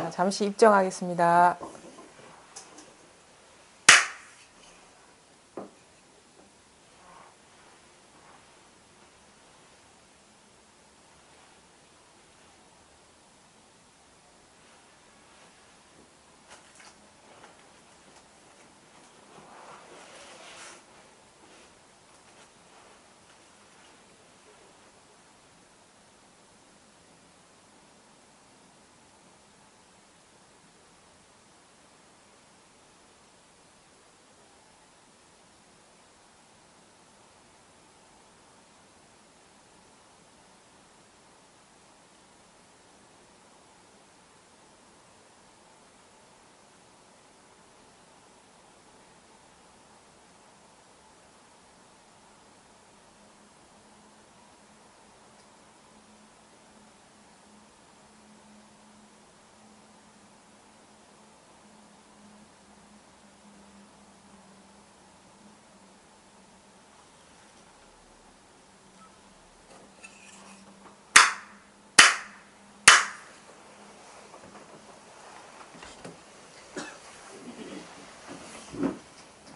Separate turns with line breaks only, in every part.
자, 잠시 입정하겠습니다.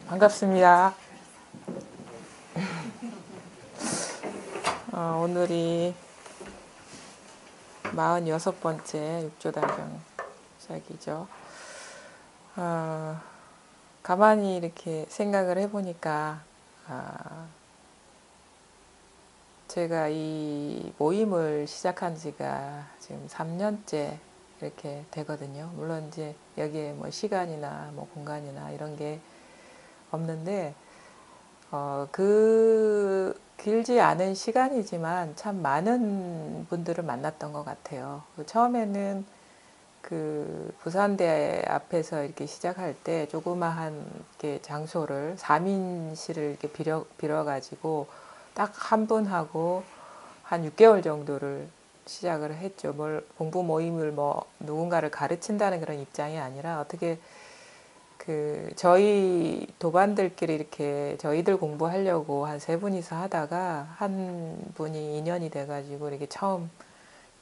반갑습니다. 오늘이 46번째 육조단경 시작이죠. 가만히 이렇게 생각을 해보니까 제가 이 모임을 시작한 지가 지금 3년째 이렇게 되거든요. 물론 이제 여기에 뭐 시간이나 뭐 공간이나 이런 게 없는데 그 길지 않은 시간이지만 참 많은 분들을 만났던 것 같아요. 처음에는 그 부산대 앞에서 이렇게 시작할 때 조그마한 이렇게 장소를 3인실을 이렇게 빌어가지고 딱 한 분하고 한 6개월 정도를 시작을 했죠. 뭘 공부 모임을 뭐 누군가를 가르친다는 그런 입장이 아니라 어떻게 그 저희 도반들끼리 이렇게 저희들 공부하려고 한 3분이서 하다가 한 분이 인연이 돼가지고 이렇게 처음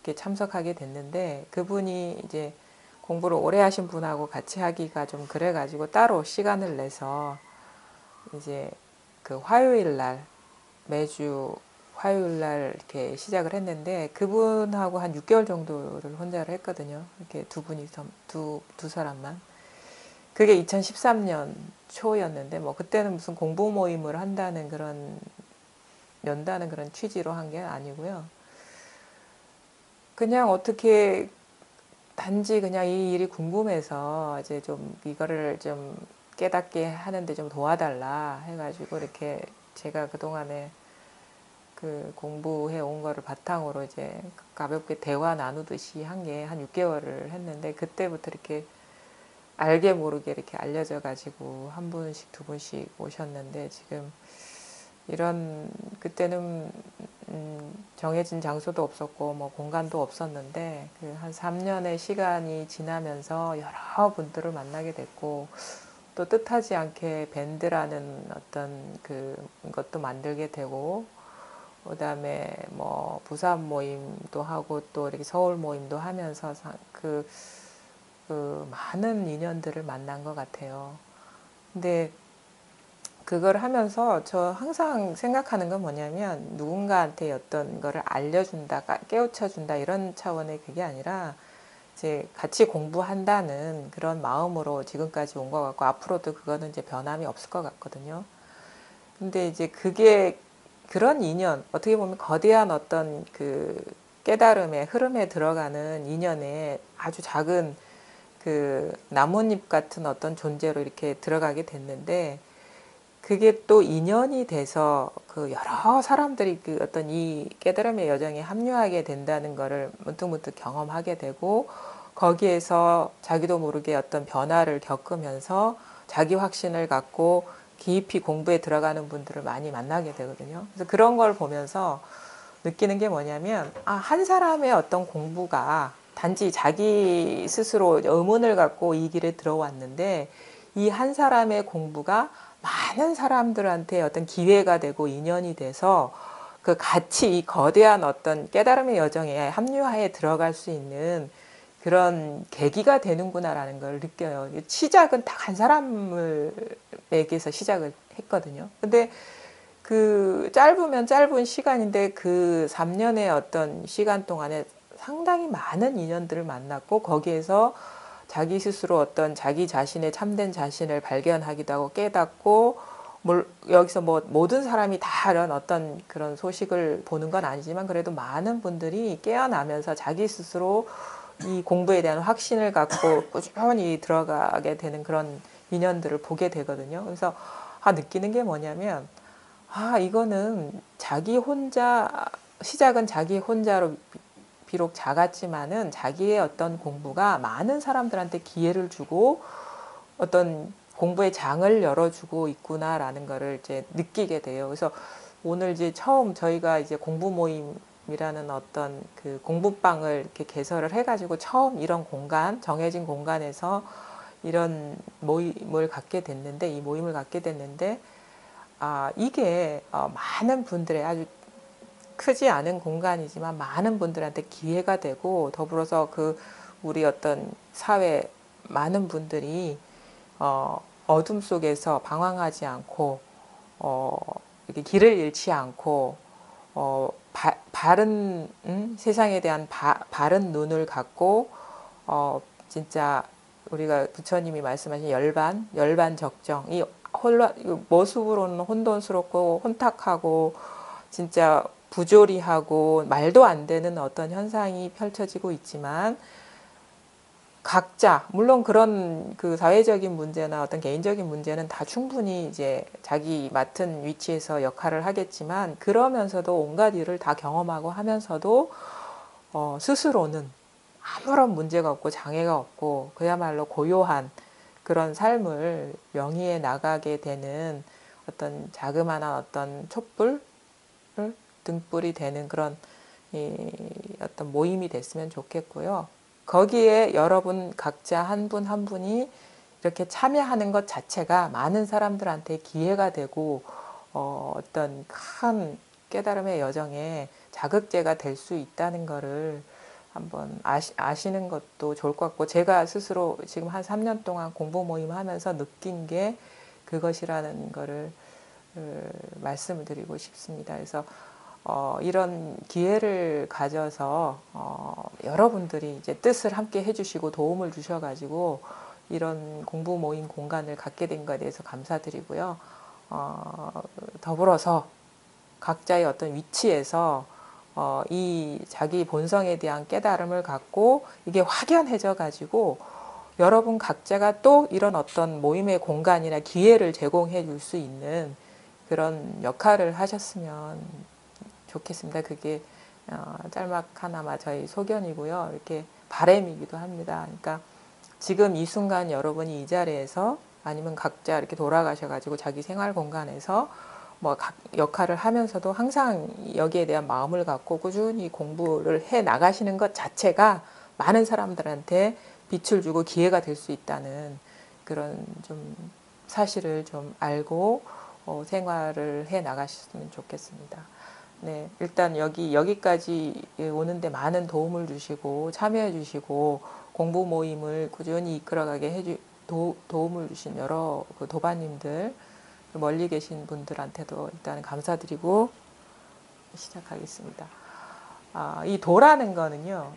이렇게 참석하게 됐는데, 그분이 이제 공부를 오래 하신 분하고 같이 하기가 좀 그래가지고 따로 시간을 내서 이제 그 화요일 날, 매주 화요일 날 이렇게 시작을 했는데, 그분하고 한 6개월 정도를 혼자를 했거든요. 이렇게 두 분이서 두 사람만. 그게 2013년 초였는데, 뭐 그때는 무슨 공부 모임을 한다는 그런 연다는 그런 취지로 한 게 아니고요. 그냥 어떻게 단지 그냥 이 일이 궁금해서 이제 좀 이거를 좀 깨닫게 하는데 좀 도와달라 해가지고 이렇게 제가 그동안에 그 공부해 온 거를 바탕으로 이제 가볍게 대화 나누듯이 한 게 한 6개월을 했는데, 그때부터 이렇게 알게 모르게 이렇게 알려져 가지고 한 분씩 두 분씩 오셨는데, 지금 이런 그때는 정해진 장소도 없었고 뭐 공간도 없었는데, 그 한 3년의 시간이 지나면서 여러 분들을 만나게 됐고, 또 뜻하지 않게 밴드라는 어떤 그 것도 만들게 되고, 그다음에 뭐 부산 모임도 하고 또 이렇게 서울 모임도 하면서 그 많은 인연들을 만난 것 같아요. 근데 그걸 하면서 저 항상 생각하는 건 뭐냐면, 누군가한테 어떤 거를 알려준다, 깨우쳐준다 이런 차원의 그게 아니라 이제 같이 공부한다는 그런 마음으로 지금까지 온 것 같고, 앞으로도 그거는 이제 변함이 없을 것 같거든요. 근데 이제 그게 그런 인연, 어떻게 보면 거대한 어떤 그 깨달음의 흐름에 들어가는 인연에 아주 작은 그 나뭇잎 같은 어떤 존재로 이렇게 들어가게 됐는데, 그게 또 인연이 돼서 그 여러 사람들이 그 어떤 이 깨달음의 여정에 합류하게 된다는 거를 문득문득 경험하게 되고, 거기에서 자기도 모르게 어떤 변화를 겪으면서 자기 확신을 갖고 깊이 공부에 들어가는 분들을 많이 만나게 되거든요. 그래서 그런 걸 보면서 느끼는 게 뭐냐면, 한 사람의 어떤 공부가 단지 자기 스스로 의문을 갖고 이 길에 들어왔는데, 이 한 사람의 공부가 많은 사람들한테 어떤 기회가 되고 인연이 돼서 그 같이 이 거대한 어떤 깨달음의 여정에 합류하에 들어갈 수 있는 그런 계기가 되는구나라는 걸 느껴요. 시작은 딱 한 사람에게서 시작을 했거든요. 근데 그 짧으면 짧은 시간인데 그 3년의 어떤 시간 동안에 상당히 많은 인연들을 만났고 거기에서 자기 스스로 어떤 자기 자신의 참된 자신을 발견하기도 하고 깨닫고 여기서 뭐 모든 사람이 다 이런 어떤 그런 소식을 보는 건 아니지만 그래도 많은 분들이 깨어나면서 자기 스스로 이 공부에 대한 확신을 갖고 꾸준히 들어가게 되는 그런 인연들을 보게 되거든요. 그래서 느끼는 게 뭐냐면 이거는 자기 혼자 시작은 자기 혼자로 비록 작았지만은 자기의 어떤 공부가 많은 사람들한테 기회를 주고 어떤 공부의 장을 열어주고 있구나라는 거를 이제 느끼게 돼요. 그래서 오늘 이제 처음 저희가 이제 공부 모임이라는 어떤 그 공부방을 이렇게 개설을 해가지고 처음 이런 공간, 정해진 공간에서 이런 모임을 갖게 됐는데, 이 모임을 갖게 됐는데, 이게 많은 분들의 아주 크지 않은 공간이지만 많은 분들한테 기회가 되고 더불어서 그 우리 어떤 사회 많은 분들이 어둠 속에서 방황하지 않고 이렇게 길을 잃지 않고 바른 세상에 대한 바른 눈을 갖고 진짜 우리가 부처님이 말씀하신 열반 적정 이 모습으로는 혼돈스럽고 혼탁하고 진짜 부조리하고 말도 안 되는 어떤 현상이 펼쳐지고 있지만 각자 물론 그런 그 사회적인 문제나 어떤 개인적인 문제는 다 충분히 이제 자기 맡은 위치에서 역할을 하겠지만 그러면서도 온갖 일을 다 경험하고 하면서도 스스로는 아무런 문제가 없고 장애가 없고 그야말로 고요한 그런 삶을 영위해 나가게 되는 어떤 자그마한 어떤 촛불 등불이 되는 그런 어떤 모임이 됐으면 좋겠고요. 거기에 여러분 각자 한 분 한 분이 이렇게 참여하는 것 자체가 많은 사람들한테 기회가 되고 어떤 큰 깨달음의 여정에 자극제가 될 수 있다는 거를 한번 아시는 것도 좋을 것 같고 제가 스스로 지금 한 3년 동안 공부 모임 하면서 느낀 게 그것이라는 거를 말씀을 드리고 싶습니다. 그래서 이런 기회를 가져서 여러분들이 이제 뜻을 함께 해주시고 도움을 주셔가지고 이런 공부 모임 공간을 갖게 된 것에 대해서 감사드리고요. 더불어서 각자의 어떤 위치에서 이 자기 본성에 대한 깨달음을 갖고 이게 확연해져 가지고 여러분 각자가 또 이런 어떤 모임의 공간이나 기회를 제공해 줄 수 있는 그런 역할을 하셨으면 좋겠습니다. 그게 짤막 하나마 저희 소견이고요. 이렇게 바람이기도 합니다. 그러니까 지금 이 순간 여러분이 이 자리에서 아니면 각자 이렇게 돌아가셔가지고 자기 생활 공간에서 뭐 각 역할을 하면서도 항상 여기에 대한 마음을 갖고 꾸준히 공부를 해 나가시는 것 자체가 많은 사람들한테 빛을 주고 기회가 될 수 있다는 그런 좀 사실을 좀 알고 생활을 해 나가셨으면 좋겠습니다. 네, 일단 여기까지 오는데 많은 도움을 주시고 참여해 주시고 공부 모임을 꾸준히 이끌어가게 도움을 주신 여러 그 도반님들 멀리 계신 분들한테도 일단 감사드리고 시작하겠습니다. 이 도라는 거는요,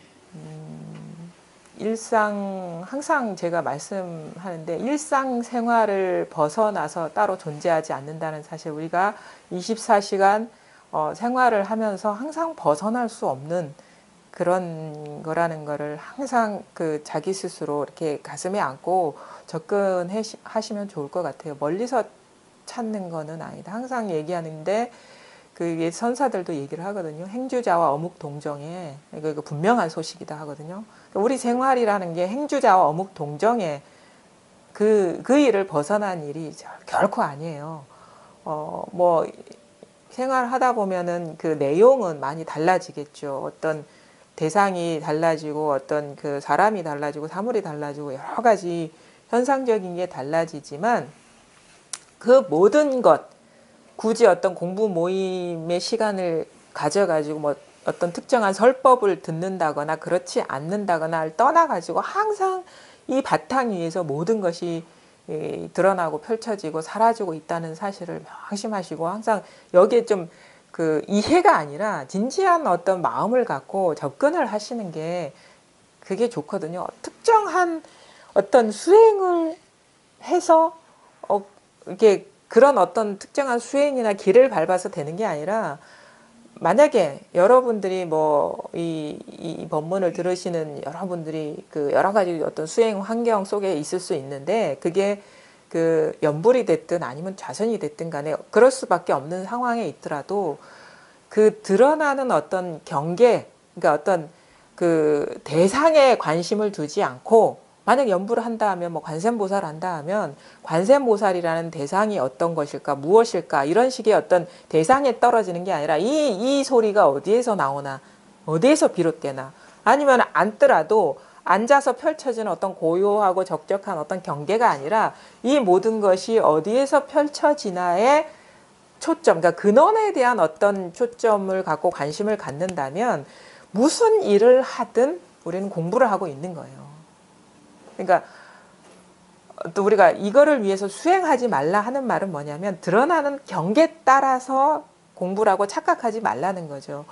항상 제가 말씀하는데 일상생활을 벗어나서 따로 존재하지 않는다는 사실 우리가 24시간 생활을 하면서 항상 벗어날 수 없는 그런 거라는 거를 항상 그 자기 스스로 이렇게 가슴에 안고 접근하시면 좋을 것 같아요. 멀리서 찾는 거는 아니다. 항상 얘기하는데 그 선사들도 얘기를 하거든요. 행주자와 어묵 동정에 이거 분명한 소식이다 하거든요. 우리 생활이라는 게 행주자와 어묵 동정에 그 일을 벗어난 일이 결코 아니에요. 뭐 생활하다 보면은 그 내용은 많이 달라지겠죠. 어떤 대상이 달라지고 어떤 그 사람이 달라지고 사물이 달라지고 여러 가지 현상적인 게 달라지지만 그 모든 것 굳이 어떤 공부 모임의 시간을 가져가지고 뭐 어떤 특정한 설법을 듣는다거나 그렇지 않는다거나를 떠나가지고 항상 이 바탕 위에서 모든 것이 드러나고 펼쳐지고 사라지고 있다는 사실을 명심하시고 항상 여기에 좀 그 이해가 아니라 진지한 어떤 마음을 갖고 접근을 하시는 게 그게 좋거든요. 특정한 어떤 수행을 해서 이게 그런 어떤 특정한 수행이나 길을 밟아서 되는 게 아니라 만약에 여러분들이 뭐 이 법문을 들으시는 여러분들이 그 여러 가지 어떤 수행 환경 속에 있을 수 있는데 그게 그 연불이 됐든 아니면 좌선이 됐든 간에 그럴 수밖에 없는 상황에 있더라도 그 드러나는 어떤 경계, 그러니까 어떤 그 대상에 관심을 두지 않고 만약 연부를 한다 하면 뭐 관세음보살 한다 하면 관세음보살이라는 대상이 어떤 것일까 무엇일까 이런 식의 어떤 대상에 떨어지는 게 아니라 이 소리가 어디에서 나오나 어디에서 비롯되나 아니면 앉더라도 앉아서 펼쳐지는 어떤 고요하고 적적한 어떤 경계가 아니라 이 모든 것이 어디에서 펼쳐지나에 초점, 그러니까 근원에 대한 어떤 초점을 갖고 관심을 갖는다면 무슨 일을 하든 우리는 공부를 하고 있는 거예요. 그러니까 또 우리가 이거를 위해서 수행하지 말라 하는 말은 뭐냐면 드러나는 경계에 따라서 공부를 하고 착각하지 말라는 거죠.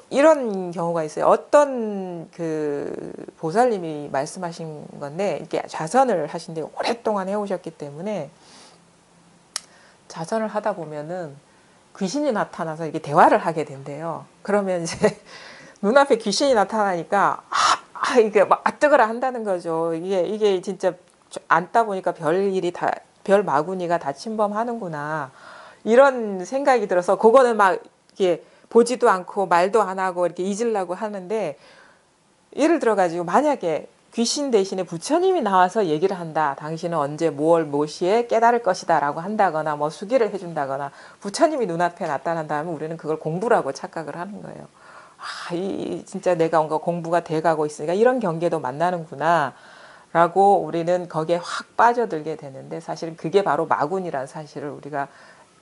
이런 경우가 있어요. 어떤 그 보살님이 말씀하신 건데 이렇게 좌선을 하신데 오랫동안 해오셨기 때문에 자선을 하다 보면은 귀신이 나타나서 이게 대화를 하게 된대요. 그러면 이제 눈앞에 귀신이 나타나니까 이게 막 뜨거라 한다는 거죠. 이게 진짜 앉다 보니까 별 마구니가 다 침범하는구나 이런 생각이 들어서 그거는 막 이렇게 보지도 않고 말도 안 하고 이렇게 잊으려고 하는데 예를 들어 가지고 만약에 귀신 대신에 부처님이 나와서 얘기를 한다. 당신은 언제 무엇이에 깨달을 것이다 라고 한다거나 뭐 수기를 해준다거나 부처님이 눈앞에 나타난다면 우리는 그걸 공부라고 착각을 하는 거예요. 진짜 내가 뭔가 공부가 돼가고 있으니까 이런 경계도 만나는구나 라고 우리는 거기에 확 빠져들게 되는데 사실은 그게 바로 마군이라는 사실을 우리가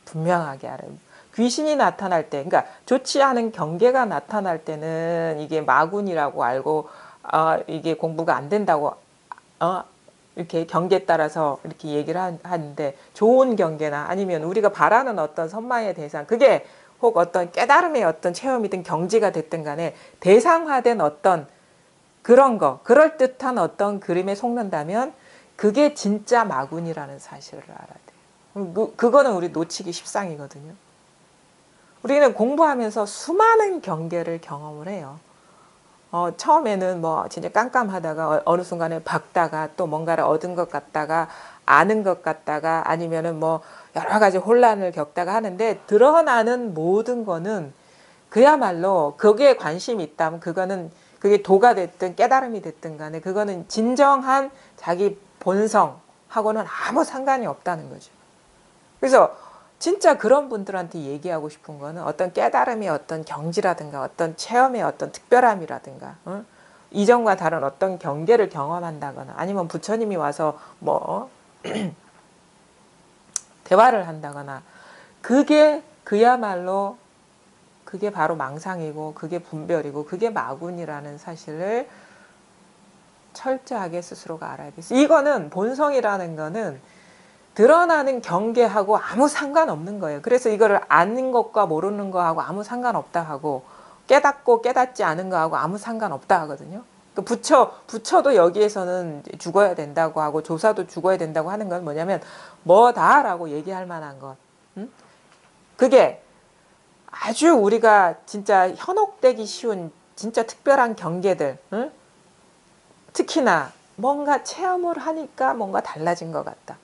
분명하게 알아요. 귀신이 나타날 때, 그러니까 좋지 않은 경계가 나타날 때는 이게 마군이라고 알고 이게 공부가 안 된다고 이렇게 경계에 따라서 이렇게 얘기를 하는데 좋은 경계나 아니면 우리가 바라는 어떤 선망의 대상 그게 혹 어떤 깨달음의 어떤 체험이든 경지가 됐든 간에 대상화된 어떤 그런 거 그럴듯한 어떤 그림에 속는다면 그게 진짜 마군이라는 사실을 알아야 돼요. 그거는 우리 놓치기 십상이거든요. 우리는 공부하면서 수많은 경계를 경험을 해요. 처음에는 뭐 진짜 깜깜하다가 어느 순간에 밝다가 또 뭔가를 얻은 것 같다가 아는 것 같다가 아니면은 뭐 여러 가지 혼란을 겪다가 하는데 드러나는 모든 거는 그야말로 거기에 관심이 있다면 그게 도가 됐든 깨달음이 됐든 간에 그거는 진정한 자기 본성하고는 아무 상관이 없다는 거죠. 그래서 진짜 그런 분들한테 얘기하고 싶은 거는 어떤 깨달음의 어떤 경지라든가 어떤 체험의 어떤 특별함이라든가 이전과 다른 어떤 경계를 경험한다거나 아니면 부처님이 와서 뭐 대화를 한다거나 그게 그야말로 그게 바로 망상이고 그게 분별이고 그게 마군이라는 사실을 철저하게 스스로가 알아야 돼요. 이거는 본성이라는 거는 드러나는 경계하고 아무 상관없는 거예요. 그래서 이거를 아는 것과 모르는 거하고 아무 상관없다 하고 깨닫고 깨닫지 않은 거하고 아무 상관없다 하거든요. 부처도 여기에서는 죽어야 된다고 하고 조사도 죽어야 된다고 하는 건 뭐냐면 뭐다라고 얘기할 만한 것. 그게 아주 우리가 진짜 현혹되기 쉬운 진짜 특별한 경계들. 특히나 뭔가 체험을 하니까 뭔가 달라진 것 같다.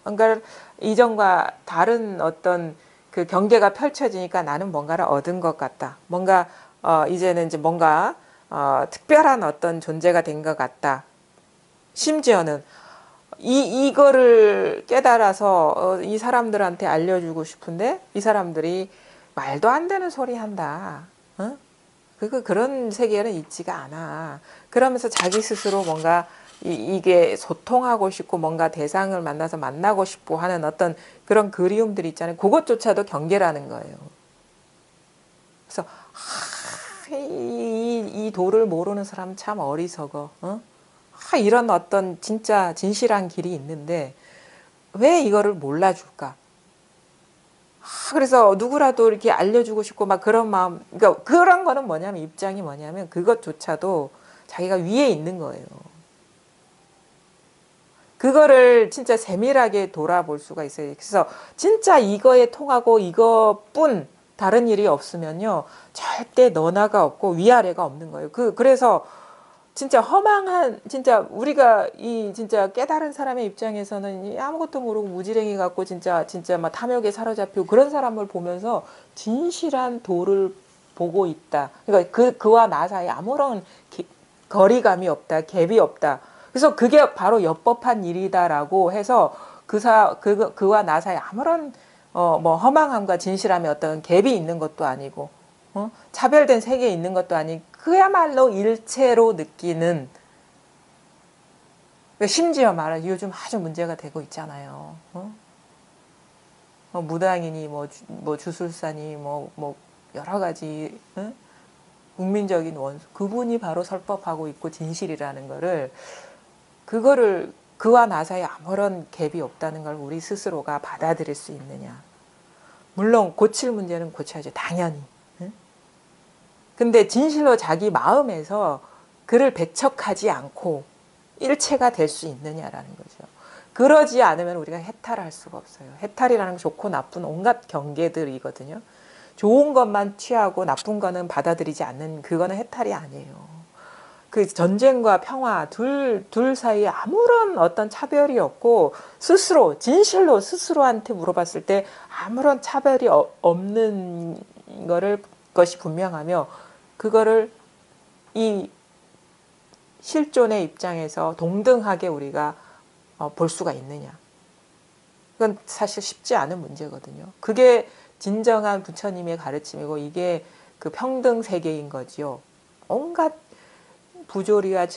뭔가 이전과 다른 어떤 그 경계가 펼쳐지니까 나는 뭔가를 얻은 것 같다. 뭔가 이제는 이제 뭔가 특별한 어떤 존재가 된 것 같다. 심지어는 이거를 깨달아서 이 사람들한테 알려주고 싶은데 이 사람들이 말도 안 되는 소리 한다. 그런 세계는 있지가 않아. 그러면서 자기 스스로 뭔가 이게 소통하고 싶고 뭔가 대상을 만나서 만나고 싶고 하는 어떤 그런 그리움들이 있잖아요. 그것조차도 경계라는 거예요. 그래서 이 도를 모르는 사람 참 어리석어. 어? 이런 어떤 진짜 진실한 길이 있는데 왜 이거를 몰라줄까? 그래서 누구라도 이렇게 알려주고 싶고 막 그런 마음, 그러니까 그런 거는 뭐냐면 입장이 뭐냐면 그것조차도 자기가 위에 있는 거예요. 그거를 진짜 세밀하게 돌아볼 수가 있어요. 그래서 진짜 이거에 통하고 이거뿐 다른 일이 없으면요. 절대 너나가 없고 위아래가 없는 거예요. 그래서 진짜 허망한, 진짜 우리가 이 진짜 깨달은 사람의 입장에서는 아무것도 모르고 무지랭이 같고 진짜 막 탐욕에 사로잡히고 그런 사람을 보면서 진실한 도를 보고 있다. 그러니까 그와 나 사이에 아무런 거리감이 없다. 갭이 없다. 그래서 그게 바로 엽법한 일이다라고 해서 그와 나 사이에 아무런 뭐 허망함과 진실함의 어떤 갭이 있는 것도 아니고 차별된 세계에 있는 것도 아니고 그야말로 일체로 느끼는 심지어 말해 요즘 아주 문제가 되고 있잖아요. 무당이니 뭐 주술사니 뭐 여러 가지 국민적인 원수 그분이 바로 설법하고 있고 진실이라는 거를 그거를 그와 나 사이에 아무런 갭이 없다는 걸 우리 스스로가 받아들일 수 있느냐. 물론 고칠 문제는 고쳐야죠. 당연히. 근데 진실로 자기 마음에서 그를 배척하지 않고 일체가 될 수 있느냐라는 거죠. 그러지 않으면 우리가 해탈할 수가 없어요. 해탈이라는 건 좋고 나쁜 온갖 경계들이거든요. 좋은 것만 취하고 나쁜 거는 받아들이지 않는 그거는 해탈이 아니에요. 그 전쟁과 평화 둘 사이에 아무런 어떤 차별이 없고 스스로 진실로 스스로한테 물어봤을 때 아무런 차별이 없는 것이 분명하며 그거를 이 실존의 입장에서 동등하게 우리가 볼 수가 있느냐. 그건 사실 쉽지 않은 문제거든요. 그게 진정한 부처님의 가르침이고 이게 그 평등 세계인 거지요. 온갖 부조리와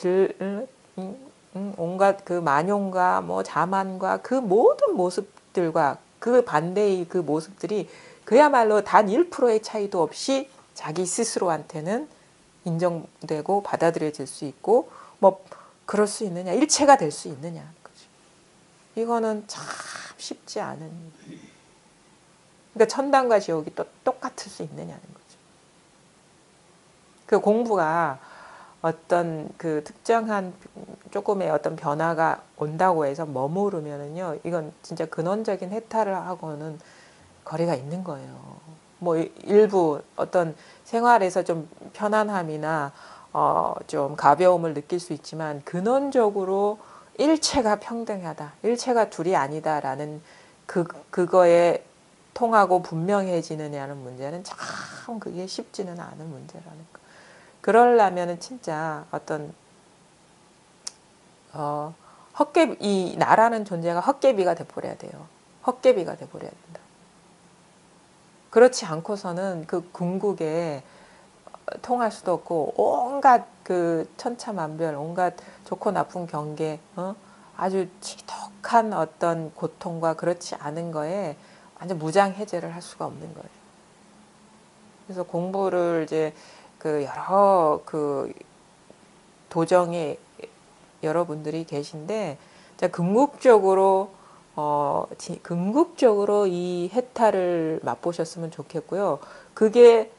온갖 그 만용과 뭐 자만과 그 모든 모습들과 그 반대의 그 모습들이 그야말로 단 1%의 차이도 없이 자기 스스로한테는 인정되고 받아들여질 수 있고 뭐 그럴 수 있느냐 일체가 될 수 있느냐 그죠. 이거는 참 쉽지 않은 그러니까 천당과 지옥이 또 똑같을 수 있느냐는 거죠. 그 공부가 어떤 그 특정한 조금의 어떤 변화가 온다고 해서 머무르면은요 이건 진짜 근원적인 해탈을 하고는 거리가 있는 거예요. 뭐 일부 어떤 생활에서 좀 편안함이나 좀 가벼움을 느낄 수 있지만 근원적으로 일체가 평등하다, 일체가 둘이 아니다라는 그거에 통하고 분명해지느냐는 문제는 참 그게 쉽지는 않은 문제라는 거. 그러려면은 진짜 어떤 헛개비 이 나라는 존재가 헛개비가 돼버려야 돼요. 헛개비가 돼버려야 된다. 그렇지 않고서는 그 궁극에 통할 수도 없고 온갖 그 천차만별 온갖 좋고 나쁜 경계 아주 지독한 어떤 고통과 그렇지 않은 거에 완전 무장해제를 할 수가 없는 거예요. 그래서 공부를 이제 그 여러 그 도정에 여러분들이 계신데 궁극적으로 궁극적으로 이 해탈을 맛보셨으면 좋겠고요. 그게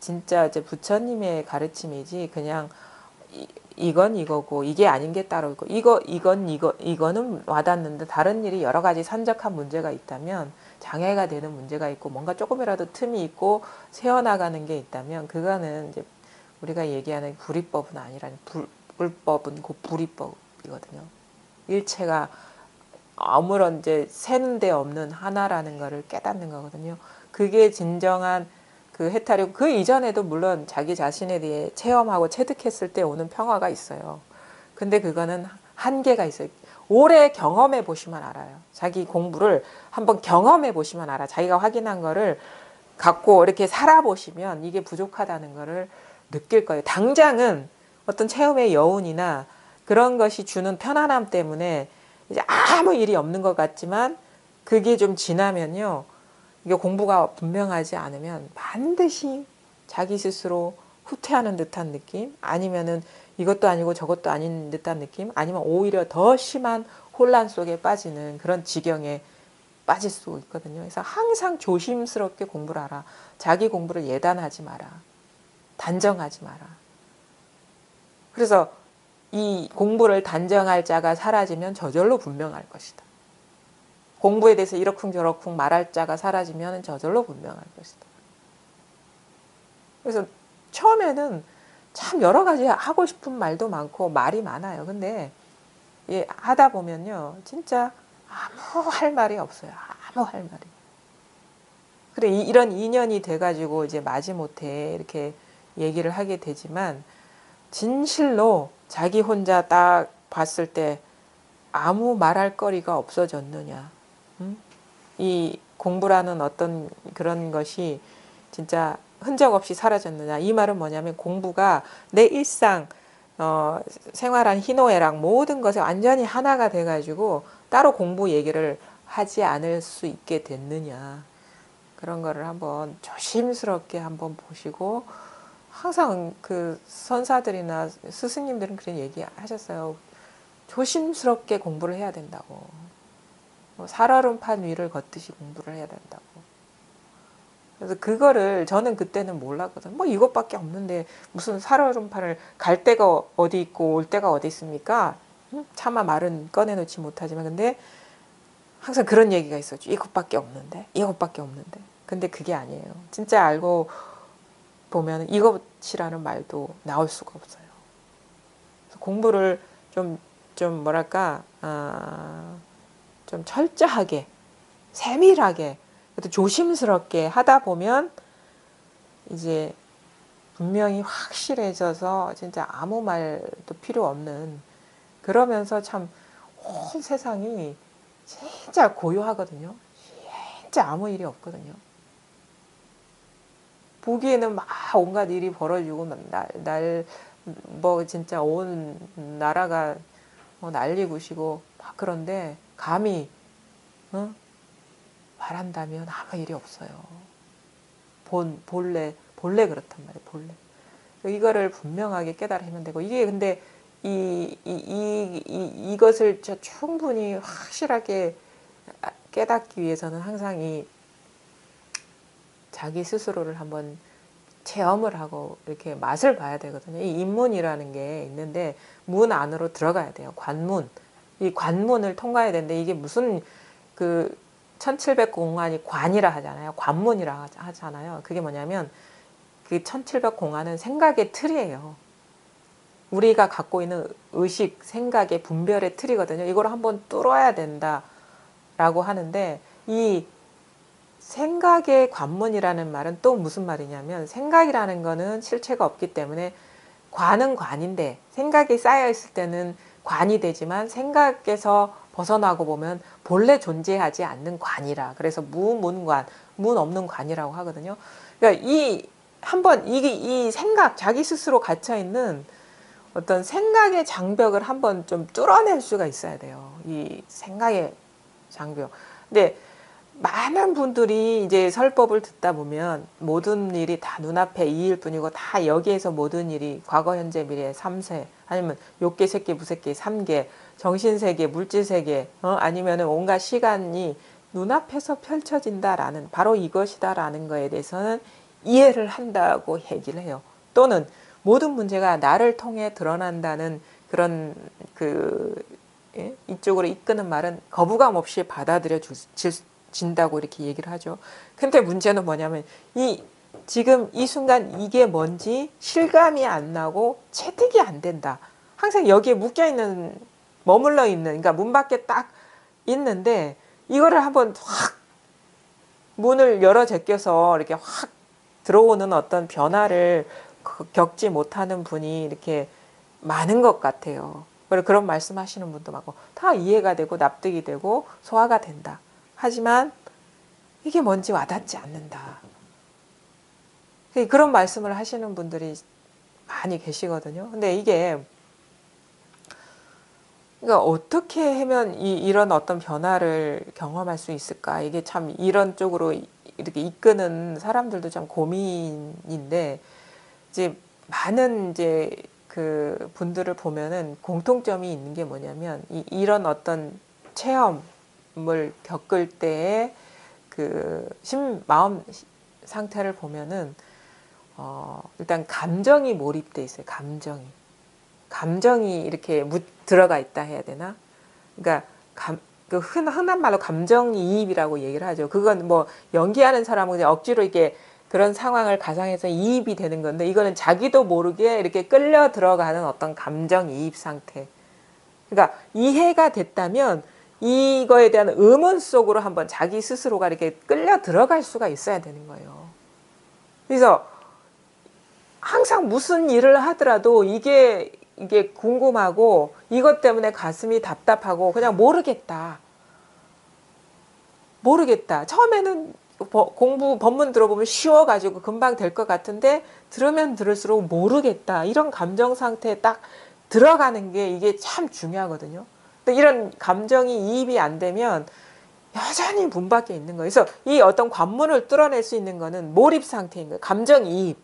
진짜 이제 부처님의 가르침이지 그냥 이건 이거고 이게 아닌 게 따로 있고 이거는 와닿는데 다른 일이 여러 가지 산적한 문제가 있다면 장애가 되는 문제가 있고 뭔가 조금이라도 틈이 있고 새어나가는 게 있다면 그거는 이제 우리가 얘기하는 불이법은 아니라 불법은 곧 불이법이거든요. 일체가 아무런 이제 새는 데 없는 하나라는 거를 깨닫는 거거든요. 그게 진정한 그 해탈이고 그 이전에도 물론 자기 자신에 대해 체험하고 체득했을 때 오는 평화가 있어요. 근데 그거는 한계가 있어요. 오래 경험해 보시면 알아요. 자기 공부를 한번 경험해 보시면 알아. 자기가 확인한 거를 갖고 이렇게 살아보시면 이게 부족하다는 거를 느낄 거예요. 당장은 어떤 체험의 여운이나 그런 것이 주는 편안함 때문에 이제 아무 일이 없는 것 같지만 그게 좀 지나면요. 이게 공부가 분명하지 않으면 반드시 자기 스스로 후퇴하는 듯한 느낌, 아니면은 이것도 아니고 저것도 아닌 듯한 느낌, 아니면 오히려 더 심한 혼란 속에 빠지는 그런 지경에 빠질 수 있거든요. 그래서 항상 조심스럽게 공부를 하라. 자기 공부를 예단하지 마라. 단정하지 마라. 그래서 이 공부를 단정할 자가 사라지면 저절로 분명할 것이다. 공부에 대해서 이러쿵저러쿵 말할 자가 사라지면 저절로 분명할 것이다. 그래서 처음에는 참 여러 가지 하고 싶은 말도 많고 말이 많아요. 근데 하다 보면요, 진짜 아무 할 말이 없어요. 아무 할 말이. 그래, 이런 인연이 돼가지고 이제 마지못해 이렇게 얘기를 하게 되지만, 진실로 자기 혼자 딱 봤을 때 아무 말할 거리가 없어졌느냐. 이 공부라는 어떤 그런 것이 진짜 흔적 없이 사라졌느냐. 이 말은 뭐냐면 공부가 내 일상, 생활한 희노애락 모든 것에 완전히 하나가 돼가지고 따로 공부 얘기를 하지 않을 수 있게 됐느냐. 그런 거를 한번 조심스럽게 한번 보시고, 항상 그 선사들이나 스승님들은 그런 얘기 하셨어요. 조심스럽게 공부를 해야 된다고. 살얼음판 위를 걷듯이 공부를 해야 된다고. 그래서 그거를 저는 그때는 몰랐거든요. 뭐 이것밖에 없는데 무슨 살얼음판을 갈 데가 어디 있고 올 데가 어디 있습니까? 차마 말은 꺼내놓지 못하지만, 근데 항상 그런 얘기가 있었죠. 이것밖에 없는데, 이것밖에 없는데. 근데 그게 아니에요. 진짜 알고 보면 이것이라는 말도 나올 수가 없어요. 그래서 공부를 좀 뭐랄까, 좀 철저하게, 세밀하게, 조심스럽게 하다 보면 이제 분명히 확실해져서 진짜 아무 말도 필요 없는, 그러면서 참 온 세상이 진짜 고요하거든요. 진짜 아무 일이 없거든요. 보기에는 막 온갖 일이 벌어지고 뭐 진짜 온 나라가 난리굿이고 막 그런데 감히 말한다면 아무 일이 없어요. 본래 그렇단 말이에요. 본래. 이거를 분명하게 깨달으면 되고, 이게 근데 이것을 충분히 확실하게 깨닫기 위해서는 항상 이 자기 스스로를 한번 체험을 하고 이렇게 맛을 봐야 되거든요. 이 입문이라는 게 있는데 문 안으로 들어가야 돼요. 관문. 이 관문을 통과해야 되는데, 이게 무슨 그 1700공안이 관이라 하잖아요. 관문이라 하잖아요. 그게 뭐냐면 그 1700공안은 생각의 틀이에요. 우리가 갖고 있는 의식, 생각의 분별의 틀이거든요. 이걸 한번 뚫어야 된다라고 하는데, 이 생각의 관문이라는 말은 또 무슨 말이냐면, 생각이라는 거는 실체가 없기 때문에 관은 관인데, 생각이 쌓여 있을 때는 관이 되지만 생각에서 벗어나고 보면 본래 존재하지 않는 관이라. 그래서 무문관, 문 없는 관이라고 하거든요. 그러니까 이 생각, 자기 스스로 갇혀 있는 어떤 생각의 장벽을 한번 좀 뚫어낼 수가 있어야 돼요. 이 생각의 장벽. 근데 많은 분들이 이제 설법을 듣다 보면 모든 일이 다 눈앞에 이일 뿐이고, 다 여기에서 모든 일이 과거, 현재, 미래 3세, 아니면 욕계, 색계, 무색계 3개, 정신세계, 물질세계, 아니면 온갖 시간이 눈앞에서 펼쳐진다라는, 바로 이것이다라는 거에 대해서는 이해를 한다고 얘기를 해요. 또는 모든 문제가 나를 통해 드러난다는 그런 이쪽으로 이끄는 말은 거부감 없이 받아들여진다고 이렇게 얘기를 하죠. 근데 문제는 뭐냐면 지금 이 순간 이게 뭔지 실감이 안 나고 채택이 안 된다. 항상 여기에 묶여있는, 머물러 있는, 그러니까 문 밖에 딱 있는데, 이거를 한번 확 문을 열어 제껴서 이렇게 확 들어오는 어떤 변화를 겪지 못하는 분이 이렇게 많은 것 같아요. 그런 말씀하시는 분도 많고, 다 이해가 되고 납득이 되고 소화가 된다. 하지만 이게 뭔지 와닿지 않는다. 그런 말씀을 하시는 분들이 많이 계시거든요. 근데 이게, 그러니까 어떻게 하면 이런 어떤 변화를 경험할 수 있을까? 이게 참 이런 쪽으로 이렇게 이끄는 사람들도 참 고민인데 이제 많은 이제 그 분들을 보면은 공통점이 있는 게 뭐냐면 이런 어떤 체험을 겪을 때의 그 마음 상태를 보면은 일단 감정이 몰입돼 있어요. 감정이 이렇게 들어가 있다 해야 되나? 그러니까 그 흔한 말로 감정이입이라고 얘기를 하죠. 그건 뭐 연기하는 사람은 그냥 억지로 이렇게 그런 상황을 가상해서 이입이 되는 건데 이거는 자기도 모르게 이렇게 끌려 들어가는 어떤 감정이입 상태. 그러니까 이해가 됐다면 이거에 대한 의문 속으로 한번 자기 스스로가 이렇게 끌려 들어갈 수가 있어야 되는 거예요. 그래서 항상 무슨 일을 하더라도 이게 궁금하고 이것 때문에 가슴이 답답하고 그냥 모르겠다. 처음에는 법문 들어보면 쉬워가지고 금방 될 것 같은데 들으면 들을수록 모르겠다. 이런 감정 상태에 딱 들어가는 게 이게 참 중요하거든요. 근데 이런 감정이 이입이 안 되면 여전히 문 밖에 있는 거예요. 그래서 이 어떤 관문을 뚫어낼 수 있는 거는 몰입 상태인 거예요. 감정 이입.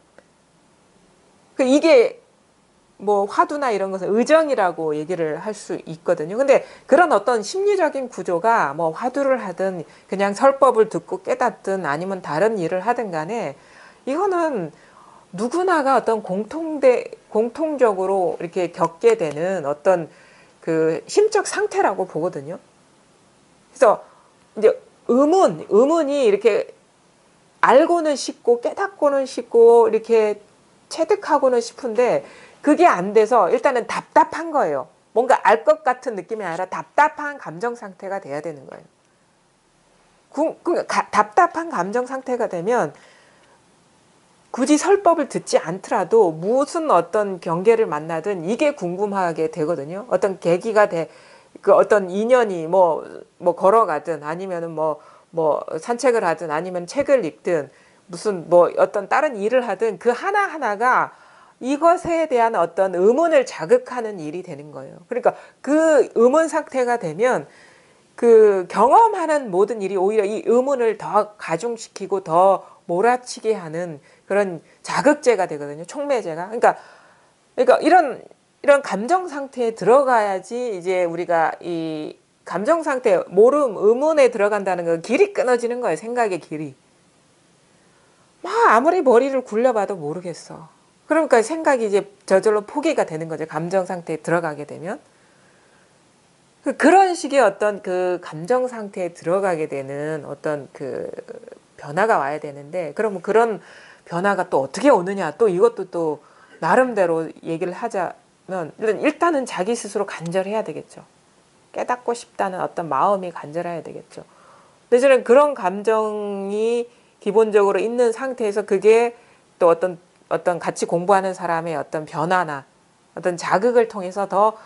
이게 뭐 화두나 이런 것은 의정이라고 얘기를 할 수 있거든요. 근데 그런 어떤 심리적인 구조가 뭐 화두를 하든 그냥 설법을 듣고 깨닫든 아니면 다른 일을 하든 간에 이거는 누구나가 어떤 공통적으로 이렇게 겪게 되는 어떤 그 심적 상태라고 보거든요. 그래서 이제 의문이 이렇게 알고는 싶고 깨닫고는 싶고 이렇게 체득하고는 싶은데 그게 안 돼서 일단은 답답한 거예요. 뭔가 알 것 같은 느낌이 아니라 답답한 감정 상태가 돼야 되는 거예요. 답답한 감정 상태가 되면 굳이 설법을 듣지 않더라도 무슨 어떤 경계를 만나든 이게 궁금하게 되거든요. 어떤 계기가 그 어떤 인연이 뭐 걸어가든 아니면은 뭐 산책을 하든 아니면 책을 읽든 무슨 뭐 어떤 다른 일을 하든 그 하나하나가 이것에 대한 어떤 의문을 자극하는 일이 되는 거예요. 그러니까 그 의문 상태가 되면 그 경험하는 모든 일이 오히려 이 의문을 더 가중시키고 더 몰아치게 하는 그런 자극제가 되거든요. 촉매제가. 그러니까 이런 감정 상태에 들어가야지 이제 우리가 이 감정 상태, 의문에 들어간다는 건 길이 끊어지는 거예요. 생각의 길이. 아무리 머리를 굴려봐도 모르겠어. 그러니까 생각이 이제 저절로 포기가 되는 거죠. 감정 상태에 들어가게 되면. 그런 식의 어떤 그 감정 상태에 들어가게 되는 어떤 그 변화가 와야 되는데, 그러면 그런 변화가 또 어떻게 오느냐, 또 이것도 또 나름대로 얘기를 하자면, 일단은 자기 스스로 간절해야 되겠죠. 깨닫고 싶다는 어떤 마음이 간절해야 되겠죠. 근데 저는 그런 감정이 기본적으로 있는 상태에서 그게 또 어떤 같이 공부하는 사람의 어떤 변화나 어떤 자극을 통해서 더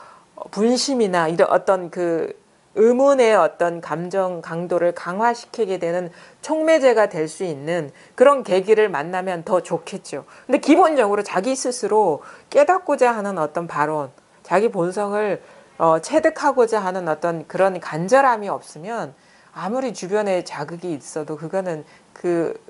분심이나 이런 어떤 그 의문의 어떤 감정 강도를 강화시키게 되는 촉매제가 될 수 있는 그런 계기를 만나면 더 좋겠죠. 근데 기본적으로 자기 스스로 깨닫고자 하는 어떤 발언, 자기 본성을 체득하고자 하는 어떤 그런 간절함이 없으면 아무리 주변에 자극이 있어도 그거는 그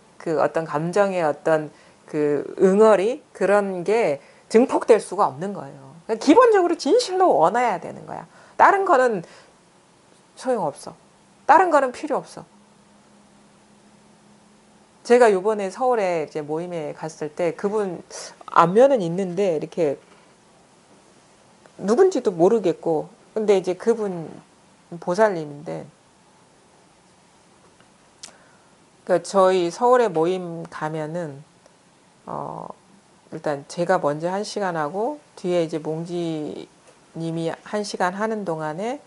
어떤 감정의 어떤 그 응어리 그런 게 증폭될 수가 없는 거예요. 기본적으로 진실로 원해야 되는 거야. 다른 거는 소용없어. 다른 거는 필요 없어. 제가 요번에 서울에 이제 모임에 갔을 때 그분 안면은 있는데 이렇게 누군지도 모르겠고, 근데 이제 그분 보살님인데, 그 저희 서울에 모임 가면은 일단 제가 먼저 1시간 하고 뒤에 이제 몽지님이 1시간 하는 동안에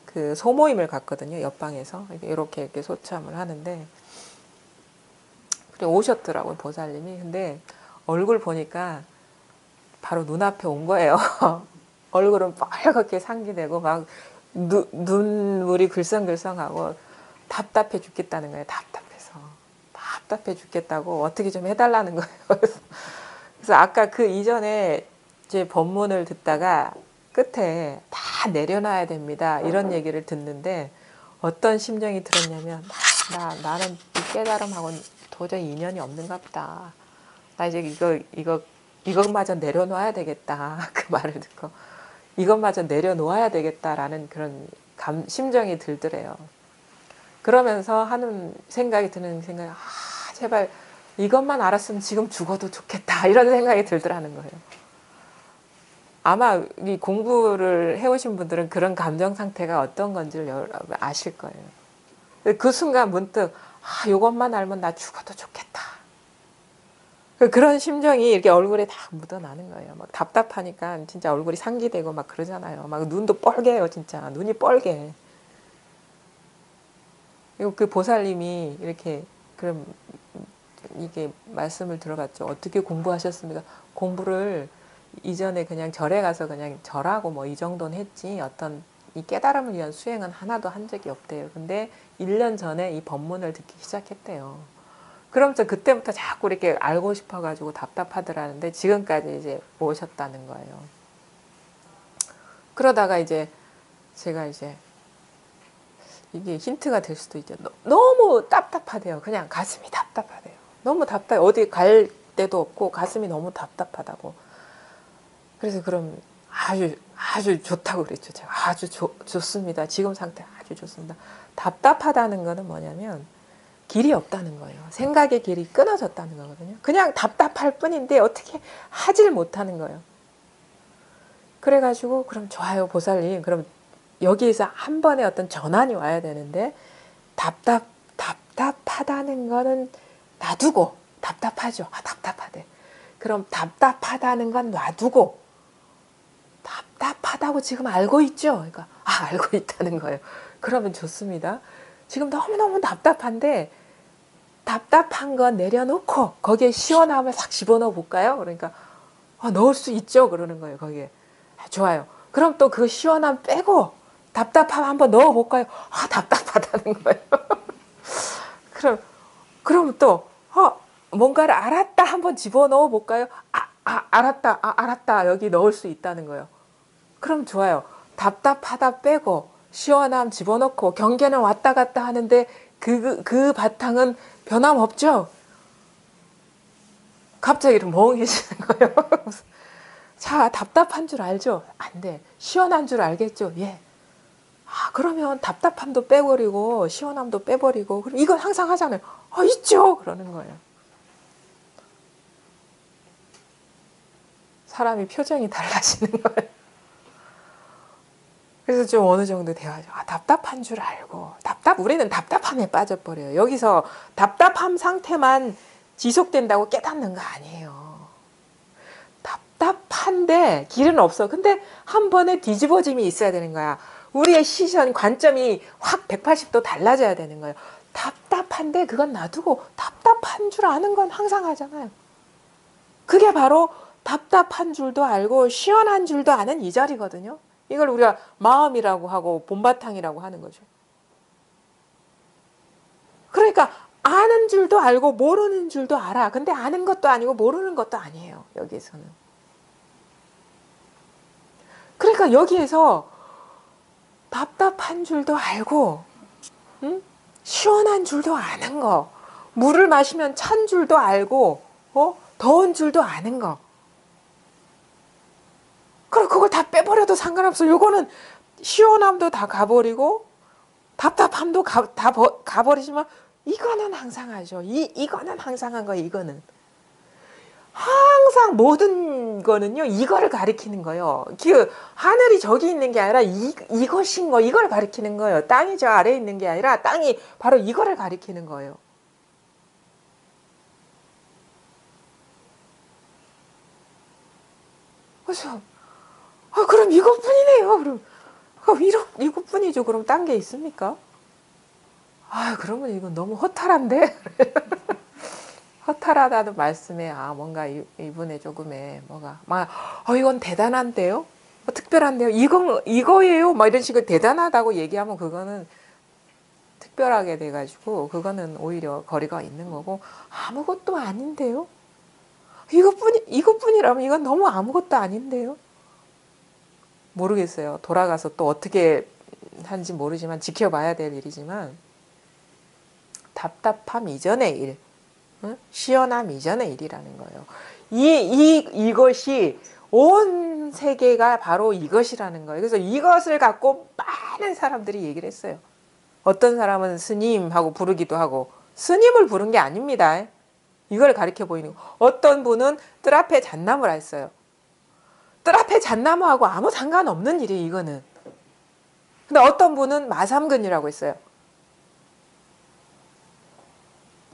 그 소모임을 갔거든요. 옆방에서 이렇게 소참을 하는데, 그래 오셨더라고요, 보살님이. 근데 얼굴 보니까 바로 눈앞에 온 거예요. 얼굴은 빨갛게 상기되고 막 눈물이 글썽글썽하고 답답해 죽겠다는 거예요. 답답해 죽겠다고 어떻게 좀 해달라는 거예요. 그래서 아까 그 이전에 제 법문을 듣다가 끝에 다 내려놔야 됩니다. 이런 얘기를 듣는데 어떤 심정이 들었냐면 나는 이 깨달음하고는 도저히 인연이 없는가 보다. 나 이제 이것마저 내려놓아야 되겠다. 그 말을 듣고 이것마저 내려놓아야 되겠다라는 그런 심정이 들더래요. 그러면서 하는 생각이 드는 생각이 제발 이것만 알았으면 지금 죽어도 좋겠다 이런 생각이 들더라는 거예요. 아마 이 공부를 해오신 분들은 그런 감정 상태가 어떤 건지를 아실 거예요. 그 순간 문득 이것만 알면 나 죽어도 좋겠다. 그런 심정이 이렇게 얼굴에 다 묻어나는 거예요. 막 답답하니까 진짜 얼굴이 상기되고 막 그러잖아요. 막 눈도 뻘개요, 진짜. 눈이 뻘개. 그리고 그 보살님이 이렇게 그럼 이게 말씀을 들어봤죠. 어떻게 공부하셨습니까? 공부를 이전에 그냥 절에 가서 그냥 절하고 뭐 이 정도는 했지 어떤 이 깨달음을 위한 수행은 하나도 한 적이 없대요. 근데 1년 전에 이 법문을 듣기 시작했대요. 그러면서 그때부터 자꾸 이렇게 알고 싶어가지고 답답하더라는데 지금까지 이제 오셨다는 거예요. 그러다가 이제 제가 이제 이게 힌트가 될 수도 있죠. 너무 답답하대요. 그냥 가슴이 답답하대요. 너무 답답해. 어디 갈 데도 없고 가슴이 너무 답답하다고. 그래서 그럼 아주 좋다고 그랬죠. 제가 아주 좋습니다. 지금 상태 아주 좋습니다. 답답하다는 거는 뭐냐면 길이 없다는 거예요. 생각의 길이 끊어졌다는 거거든요. 그냥 답답할 뿐인데 어떻게 하질 못하는 거예요. 그래가지고 그럼 좋아요 보살님. 그럼 여기에서 한 번에 어떤 전환이 와야 되는데 답답하다는 거는 놔두고 답답하죠. 답답하대. 그럼 답답하다는 건 놔두고 답답하다고 지금 알고 있죠. 그러니까 알고 있다는 거예요. 그러면 좋습니다. 지금 너무너무 답답한데 답답한 건 내려놓고 거기에 시원함을 싹 집어넣어 볼까요? 그러니까 넣을 수 있죠. 그러는 거예요. 거기에. 좋아요. 그럼 또 그 시원함 빼고 답답함 한번 넣어 볼까요? 답답하다는 거예요. 그럼 또 뭔가를 알았다 한번 집어넣어 볼까요? 알았다. 여기 넣을 수 있다는 거예요. 그럼 좋아요. 답답하다 빼고 시원함 집어넣고 경계는 왔다 갔다 하는데 그 바탕은 변함없죠? 갑자기 이렇게 멍해지는 거예요. 자, 답답한 줄 알죠? 안 돼. 시원한 줄 알겠죠? 예. 그러면 답답함도 빼버리고 시원함도 빼버리고 그럼 이건 항상 하잖아요. 있죠? 그러는 거예요. 사람이 표정이 달라지는 거예요. 그래서 좀 어느 정도 대화죠. 답답한 줄 알고 우리는 답답함에 빠져버려요. 여기서 답답함 상태만 지속된다고 깨닫는 거 아니에요. 답답한데 길은 없어. 근데 한 번에 뒤집어짐이 있어야 되는 거야. 우리의 시선, 관점이 확 180도 달라져야 되는 거예요. 답답한데 그건 놔두고 답답한 줄 아는 건 항상 하잖아요. 그게 바로 답답한 줄도 알고 시원한 줄도 아는 이 자리거든요. 이걸 우리가 마음이라고 하고 본바탕이라고 하는 거죠. 그러니까 아는 줄도 알고 모르는 줄도 알아. 근데 아는 것도 아니고 모르는 것도 아니에요. 여기에서는. 그러니까 여기에서 답답한 줄도 알고 시원한 줄도 아는 거. 물을 마시면 찬 줄도 알고 더운 줄도 아는 거. 그럼 그걸 다 빼버려도 상관없어. 요거는 시원함도 다 가버리고 답답함도 다 가버리지만 이거는 항상 하죠. 이거는 항상 한 거예요. 이거는. 항상 모든 거는요. 이거를 가리키는 거예요. 하늘이 저기 있는 게 아니라 이것인 거. 이걸 가리키는 거예요. 땅이 저 아래에 있는 게 아니라 땅이 바로 이거를 가리키는 거예요. 그래서 그럼 이것뿐이네요. 그럼 이것뿐이죠. 그럼 딴 게 있습니까? 그러면 이건 너무 허탈한데? 허탈하다는 말씀에 뭔가 이분의 조금의 뭐가 이건 대단한데요? 특별한데요? 이거예요? 이런 식으로 대단하다고 얘기하면 그거는 특별하게 돼가지고 그거는 오히려 거리가 있는 거고 아무것도 아닌데요? 이것뿐이라면 이건 너무 아무것도 아닌데요? 모르겠어요. 돌아가서 또 어떻게 하는지 모르지만 지켜봐야 될 일이지만 답답함 이전의 일 시연함 이전의 일이라는 거예요. 이것이 온 세계가 바로 이것이라는 거예요. 그래서 이것을 갖고 많은 사람들이 얘기를 했어요. 어떤 사람은 스님하고 부르기도 하고, 스님을 부른 게 아닙니다. 이걸 가리켜 보이는 거. 어떤 분은 뜰 앞에 잣나무라 했어요. 뜰 앞에 잣나무하고 아무 상관없는 일이에요, 이거는. 근데 어떤 분은 마삼근이라고 했어요.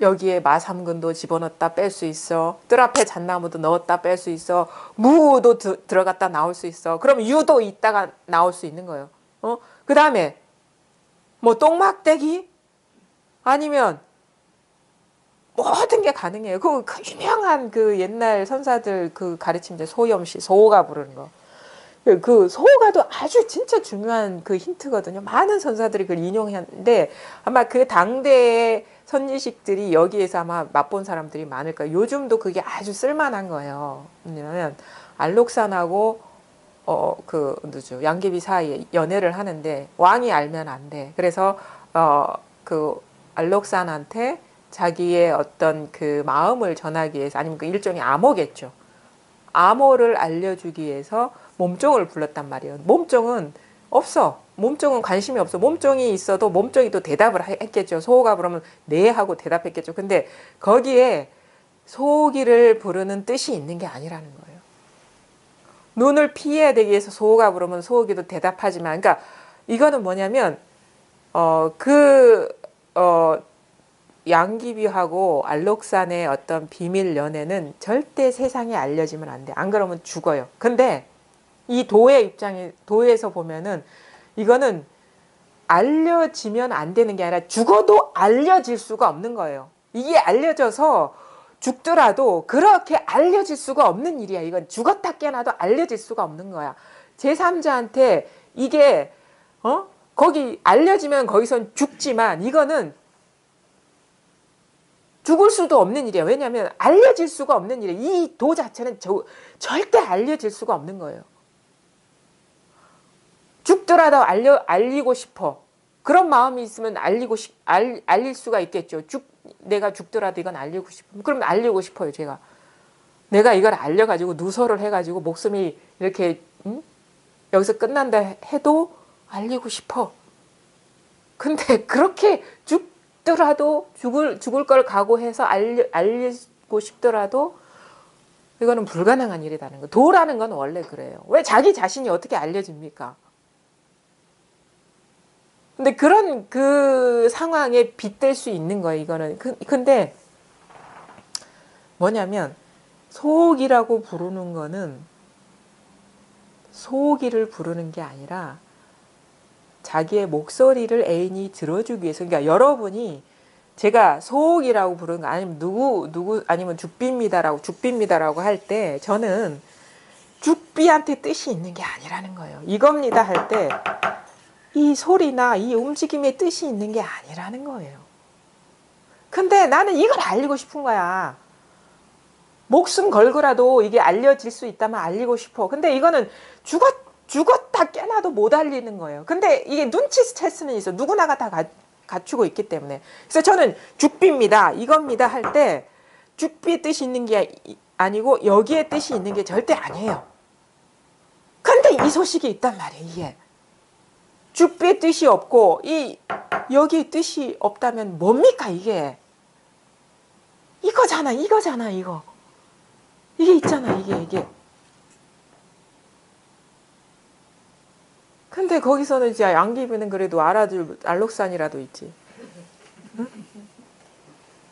여기에 마삼근도 집어넣었다 뺄 수 있어. 뜰 앞에 잣나무도 넣었다 뺄 수 있어. 무도 들어갔다 나올 수 있어. 그럼 유도 있다가 나올 수 있는 거예요. 그 다음에 뭐 똥막대기 아니면 모든 게 가능해요. 그 유명한 그 옛날 선사들 그 가르침제 소염시 소호가 부르는 거. 그 소호가도 아주 진짜 중요한 그 힌트거든요. 많은 선사들이 그걸 인용했는데 아마 그 당대의 선지식들이 여기에서 아마 맛본 사람들이 많을 거예요. 요즘도 그게 아주 쓸만한 거예요. 왜냐면 알록산하고 그 누죠 양귀비 사이에 연애를 하는데 왕이 알면 안 돼. 그래서 그 알록산한테 자기의 어떤 그 마음을 전하기 위해서 아니면 그 일종의 암호겠죠. 암호를 알려주기 위해서 몸종을 불렀단 말이에요. 몸종은 없어. 몸종은 관심이 없어. 몸종이 있어도 몸종이 또 대답을 했겠죠. 소호가 부르면 네 하고 대답했겠죠. 근데 거기에 소호기를 부르는 뜻이 있는 게 아니라는 거예요. 눈을 피해야 되기 위해서 소호가 부르면 소호기도 대답하지만, 그러니까 이거는 뭐냐면 양귀비하고 알록산의 어떤 비밀 연애는 절대 세상에 알려지면 안 돼. 안 그러면 죽어요. 근데 이 도에서 보면은 이거는 알려지면 안 되는 게 아니라 죽어도 알려질 수가 없는 거예요. 이게 알려져서 죽더라도 그렇게 알려질 수가 없는 일이야. 이건 죽었다 깨나도 알려질 수가 없는 거야. 제3자한테 이게 거기 알려지면 거기선 죽지만 이거는 죽을 수도 없는 일이야. 왜냐하면 알려질 수가 없는 일이야. 이 도 자체는 절대 알려질 수가 없는 거예요. 죽더라도 알리고 싶어. 그런 마음이 있으면 알릴 수가 있겠죠. 내가 죽더라도 이건 알리고 싶어. 그럼 알리고 싶어요, 제가. 내가 이걸 알려가지고 누설을 해가지고 목숨이 이렇게 여기서 끝난다 해도 알리고 싶어. 근데 그렇게 죽더라도 죽을 걸 각오해서 알리고 싶더라도 이거는 불가능한 일이라는 거. 도라는 건 원래 그래요. 왜 자기 자신이 어떻게 알려집니까? 근데 그런 그 상황에 빗댈 수 있는 거예요, 이거는. 근데 뭐냐면 소호기라고 부르는 거는 소호기를 부르는 게 아니라 자기의 목소리를 애인이 들어주기 위해서. 그러니까 여러분이 제가 소호기라고 부르는 거 아니면 누구 아니면 죽비입니다라고 할 때 저는 죽비한테 뜻이 있는 게 아니라는 거예요. 이겁니다 할 때 이 소리나 이 움직임에 뜻이 있는 게 아니라는 거예요. 근데 나는 이걸 알리고 싶은 거야. 목숨 걸고라도 이게 알려질 수 있다면 알리고 싶어. 근데 이거는 죽었다 깨나도 못 알리는 거예요. 근데 이게 눈치채스는 있어. 누구나가 다 갖추고 있기 때문에. 그래서 저는 죽비입니다. 이겁니다 할 때 죽비의 뜻이 있는 게 아니고 여기에 뜻이 있는 게 절대 아니에요. 근데 이 소식이 있단 말이에요. 이게. 죽비의 뜻이 없고 여기 뜻이 없다면 뭡니까 이게? 이거잖아 이거. 이게 있잖아 이게. 근데 거기서는 이제 양귀비는 그래도 알아줄 알록산이라도 있지. 응?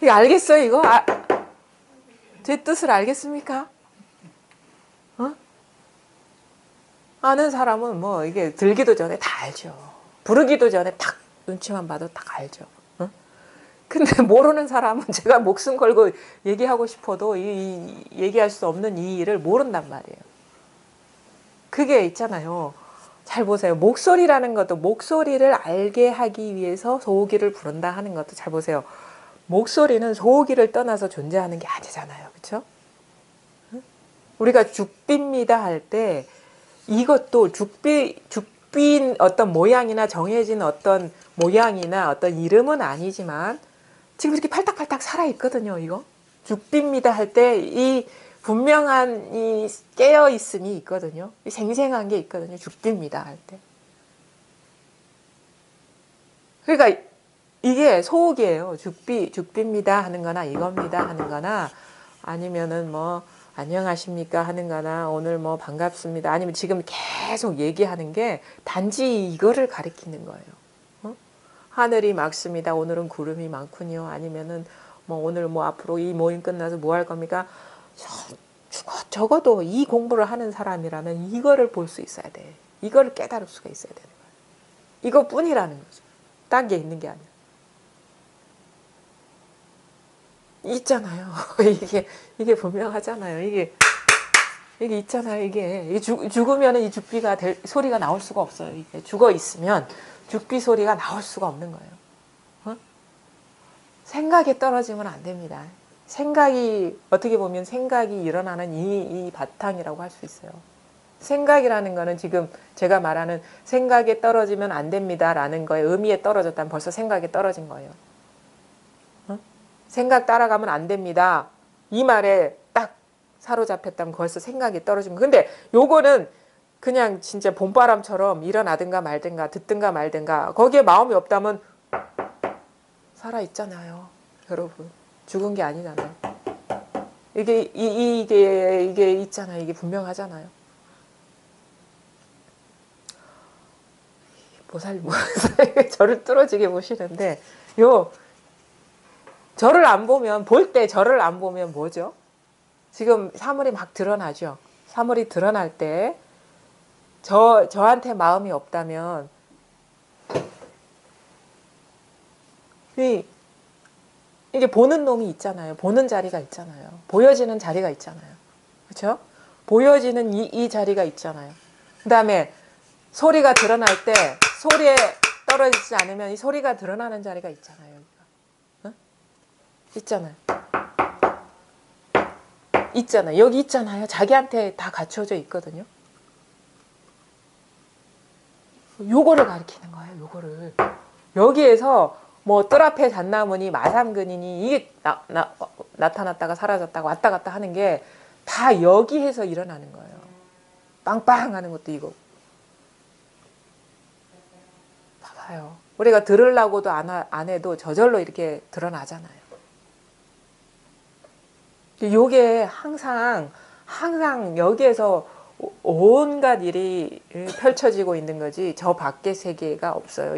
이거 알겠어요 이거? 제 뜻을 알겠습니까? 아는 사람은 뭐 이게 들기도 전에 다 알죠. 부르기도 전에 딱 눈치만 봐도 딱 알죠. 근데 모르는 사람은 제가 목숨 걸고 얘기하고 싶어도 얘기할 수 없는 이 일을 모른단 말이에요. 그게 있잖아요. 잘 보세요. 목소리라는 것도 목소리를 알게 하기 위해서 소호기를 부른다 하는 것도 잘 보세요. 목소리는 소호기를 떠나서 존재하는 게 아니잖아요. 그렇죠? 우리가 죽비입니다 할 때 이것도 죽비인 어떤 모양이나 정해진 어떤 모양이나 어떤 이름은 아니지만 지금 이렇게 팔딱팔딱 살아있거든요, 이거. 죽비입니다 할 때 이 분명한 이 깨어 있음이 있거든요. 이 생생한 게 있거든요. 죽비입니다 할 때. 그러니까 이게 소옥이에요. 죽비입니다 하는 거나 이겁니다 하는 거나 아니면은 뭐 안녕하십니까 하는 거나 오늘 뭐 반갑습니다. 아니면 지금 계속 얘기하는 게 단지 이거를 가리키는 거예요. 어? 하늘이 맑습니다. 오늘은 구름이 많군요. 아니면은 뭐 오늘 뭐 앞으로 이 모임 끝나서 뭐 할 겁니까? 적어도 이 공부를 하는 사람이라면 이거를 볼 수 있어야 돼. 이거를 깨달을 수가 있어야 되는 거예요. 이것뿐이라는 거죠. 딴 게 있는 게 아니라. 있잖아요. 이게 분명하잖아요. 이게 있잖아요. 이게 죽으면 이 죽비가 소리가 나올 수가 없어요. 이게 죽어 있으면 죽비 소리가 나올 수가 없는 거예요. 어? 생각에 떨어지면 안 됩니다. 생각이 어떻게 보면 생각이 일어나는 이 바탕이라고 할 수 있어요. 생각이라는 거는 지금 제가 말하는 생각에 떨어지면 안 됩니다라는 거에 의미에 떨어졌다면 벌써 생각에 떨어진 거예요. 어? 생각 따라가면 안 됩니다. 이 말에 딱 사로잡혔다면 벌써 생각이 떨어진 거. 근데 요거는 그냥 진짜 봄바람처럼 일어나든가 말든가 듣든가 말든가 거기에 마음이 없다면 살아있잖아요. 여러분. 죽은 게 아니잖아요. 이게 있잖아요. 이게 분명하잖아요. 보살 저를 뚫어지게 보시는데 저를 안 보면 볼 때 저를 안 보면 뭐죠? 지금 사물이 막 드러나죠. 사물이 드러날 때 저한테 마음이 없다면 이게 보는 놈이 있잖아요. 보는 자리가 있잖아요. 보여지는 자리가 있잖아요. 그렇죠? 보여지는 이 자리가 있잖아요. 그 다음에 소리가 드러날 때 소리에 떨어지지 않으면 이 소리가 드러나는 자리가 있잖아요. 어? 있잖아요. 있잖아요. 여기 있잖아요. 자기한테 다 갖춰져 있거든요. 요거를 가리키는 거예요. 요거를. 여기에서 뭐 뜰 앞에 잣나무니 마삼근이니 이게 나타났다가 사라졌다가 왔다 갔다 하는 게 다 여기에서 일어나는 거예요. 빵빵 하는 것도 이거. 봐봐요. 우리가 들으려고도 안 해도 저절로 이렇게 드러나잖아요. 요게 항상 여기에서 온갖 일이 펼쳐지고 있는 거지 저 밖의 세계가 없어요.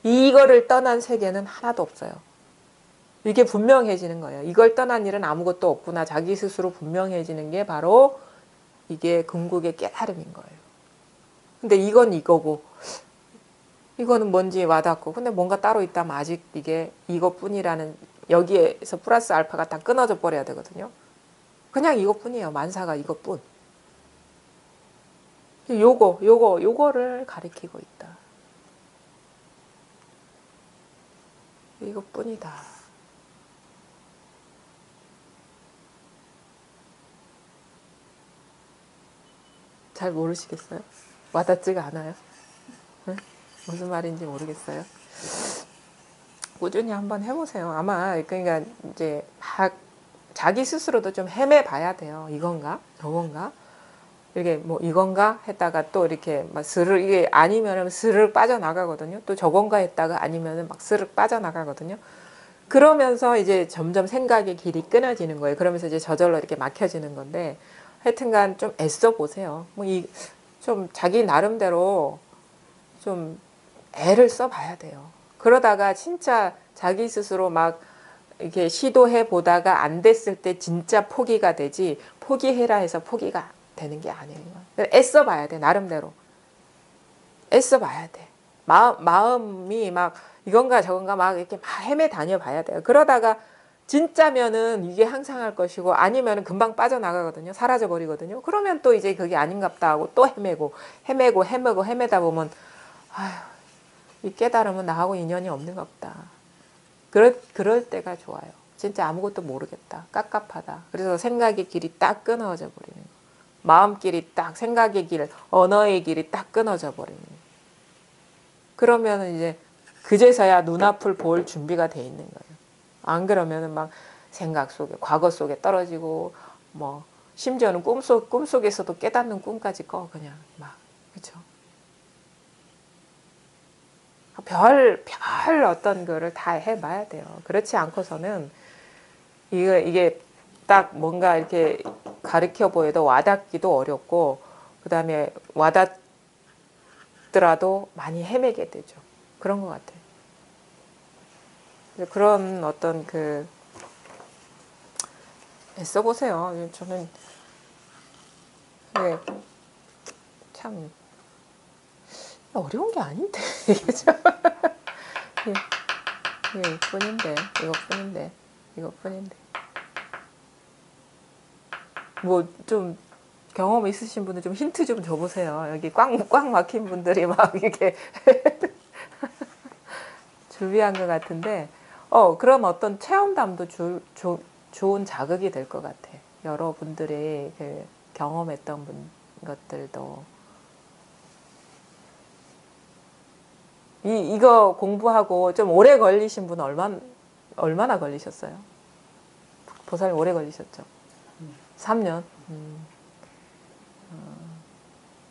이거를 떠난 세계는 하나도 없어요. 이게 분명해지는 거예요. 이걸 떠난 일은 아무것도 없구나. 자기 스스로 분명해지는 게 바로 이게 궁극의 깨달음인 거예요. 근데 이건 이거고 이거는 뭔지 와닿고 근데 뭔가 따로 있다면 아직 이게 이것뿐이라는 여기에서 플러스 알파가 다 끊어져 버려야 되거든요. 그냥 이것뿐이에요. 만사가 이것뿐. 요거를 가리키고 있다. 이것뿐이다. 잘 모르시겠어요? 와닿지가 않아요? 응? 무슨 말인지 모르겠어요. 꾸준히 한번 해보세요. 아마 그러니까 이제 막 자기 스스로도 좀 헤매봐야 돼요. 이건가? 저건가? 이렇게 뭐 이건가? 했다가 또 이렇게 막 스르륵 이게 아니면은 스르륵 빠져나가거든요. 또 저건가 했다가 아니면은 막 스르륵 빠져나가거든요. 그러면서 이제 점점 생각의 길이 끊어지는 거예요. 그러면서 이제 저절로 이렇게 막혀지는 건데 하여튼간 좀 애써 보세요. 뭐 좀 자기 나름대로 좀 애를 써봐야 돼요. 그러다가 진짜 자기 스스로 막 이렇게 시도해 보다가 안 됐을 때 진짜 포기가 되지 포기해라 해서 포기가 되는 게 아니에요. 애써 봐야 돼. 나름대로. 애써 봐야 돼. 마음이 막 이건가 저건가 막 이렇게 막 헤매 다녀 봐야 돼요. 그러다가 진짜면은 이게 항상 할 것이고 아니면은 금방 빠져나가거든요. 사라져 버리거든요. 그러면 또 이제 그게 아닌갑다 하고 또 헤매다 보면 아휴, 이 깨달으면 나하고 인연이 없는갑다. 그럴 때가 좋아요. 진짜 아무것도 모르겠다. 깝깝하다. 그래서 생각의 길이 딱 끊어져 버리는 거. 마음길이 딱 생각의 길, 언어의 길이 딱 끊어져 버리는 거. 그러면 이제 그제서야 눈앞을 볼 준비가 돼 있는 거예요. 안 그러면은 막 생각 속에, 과거 속에 떨어지고, 뭐, 심지어는 꿈속에서도 깨닫는 꿈까지 꿔, 그냥, 막. 그쵸? 별 어떤 거를 다 해봐야 돼요. 그렇지 않고서는, 이게 딱 뭔가 이렇게 가르쳐 보여도 와닿기도 어렵고, 그 다음에 와닿더라도 많이 헤매게 되죠. 그런 것 같아요. 그런 어떤 애써보세요. 저는, 네, 참, 어려운 게 아닌데, 이게 참. 이것뿐인데. 뭐, 좀, 경험 있으신 분들 좀 힌트 좀 줘보세요. 여기 꽉 막힌 분들이 막 이렇게 준비한 것 같은데, 그런 어떤 체험담도 좋은 자극이 될 것 같아. 여러분들이 경험했던 것들도. 이거 공부하고 좀 오래 걸리신 분은 얼마나 걸리셨어요? 보살 오래 걸리셨죠? 3년?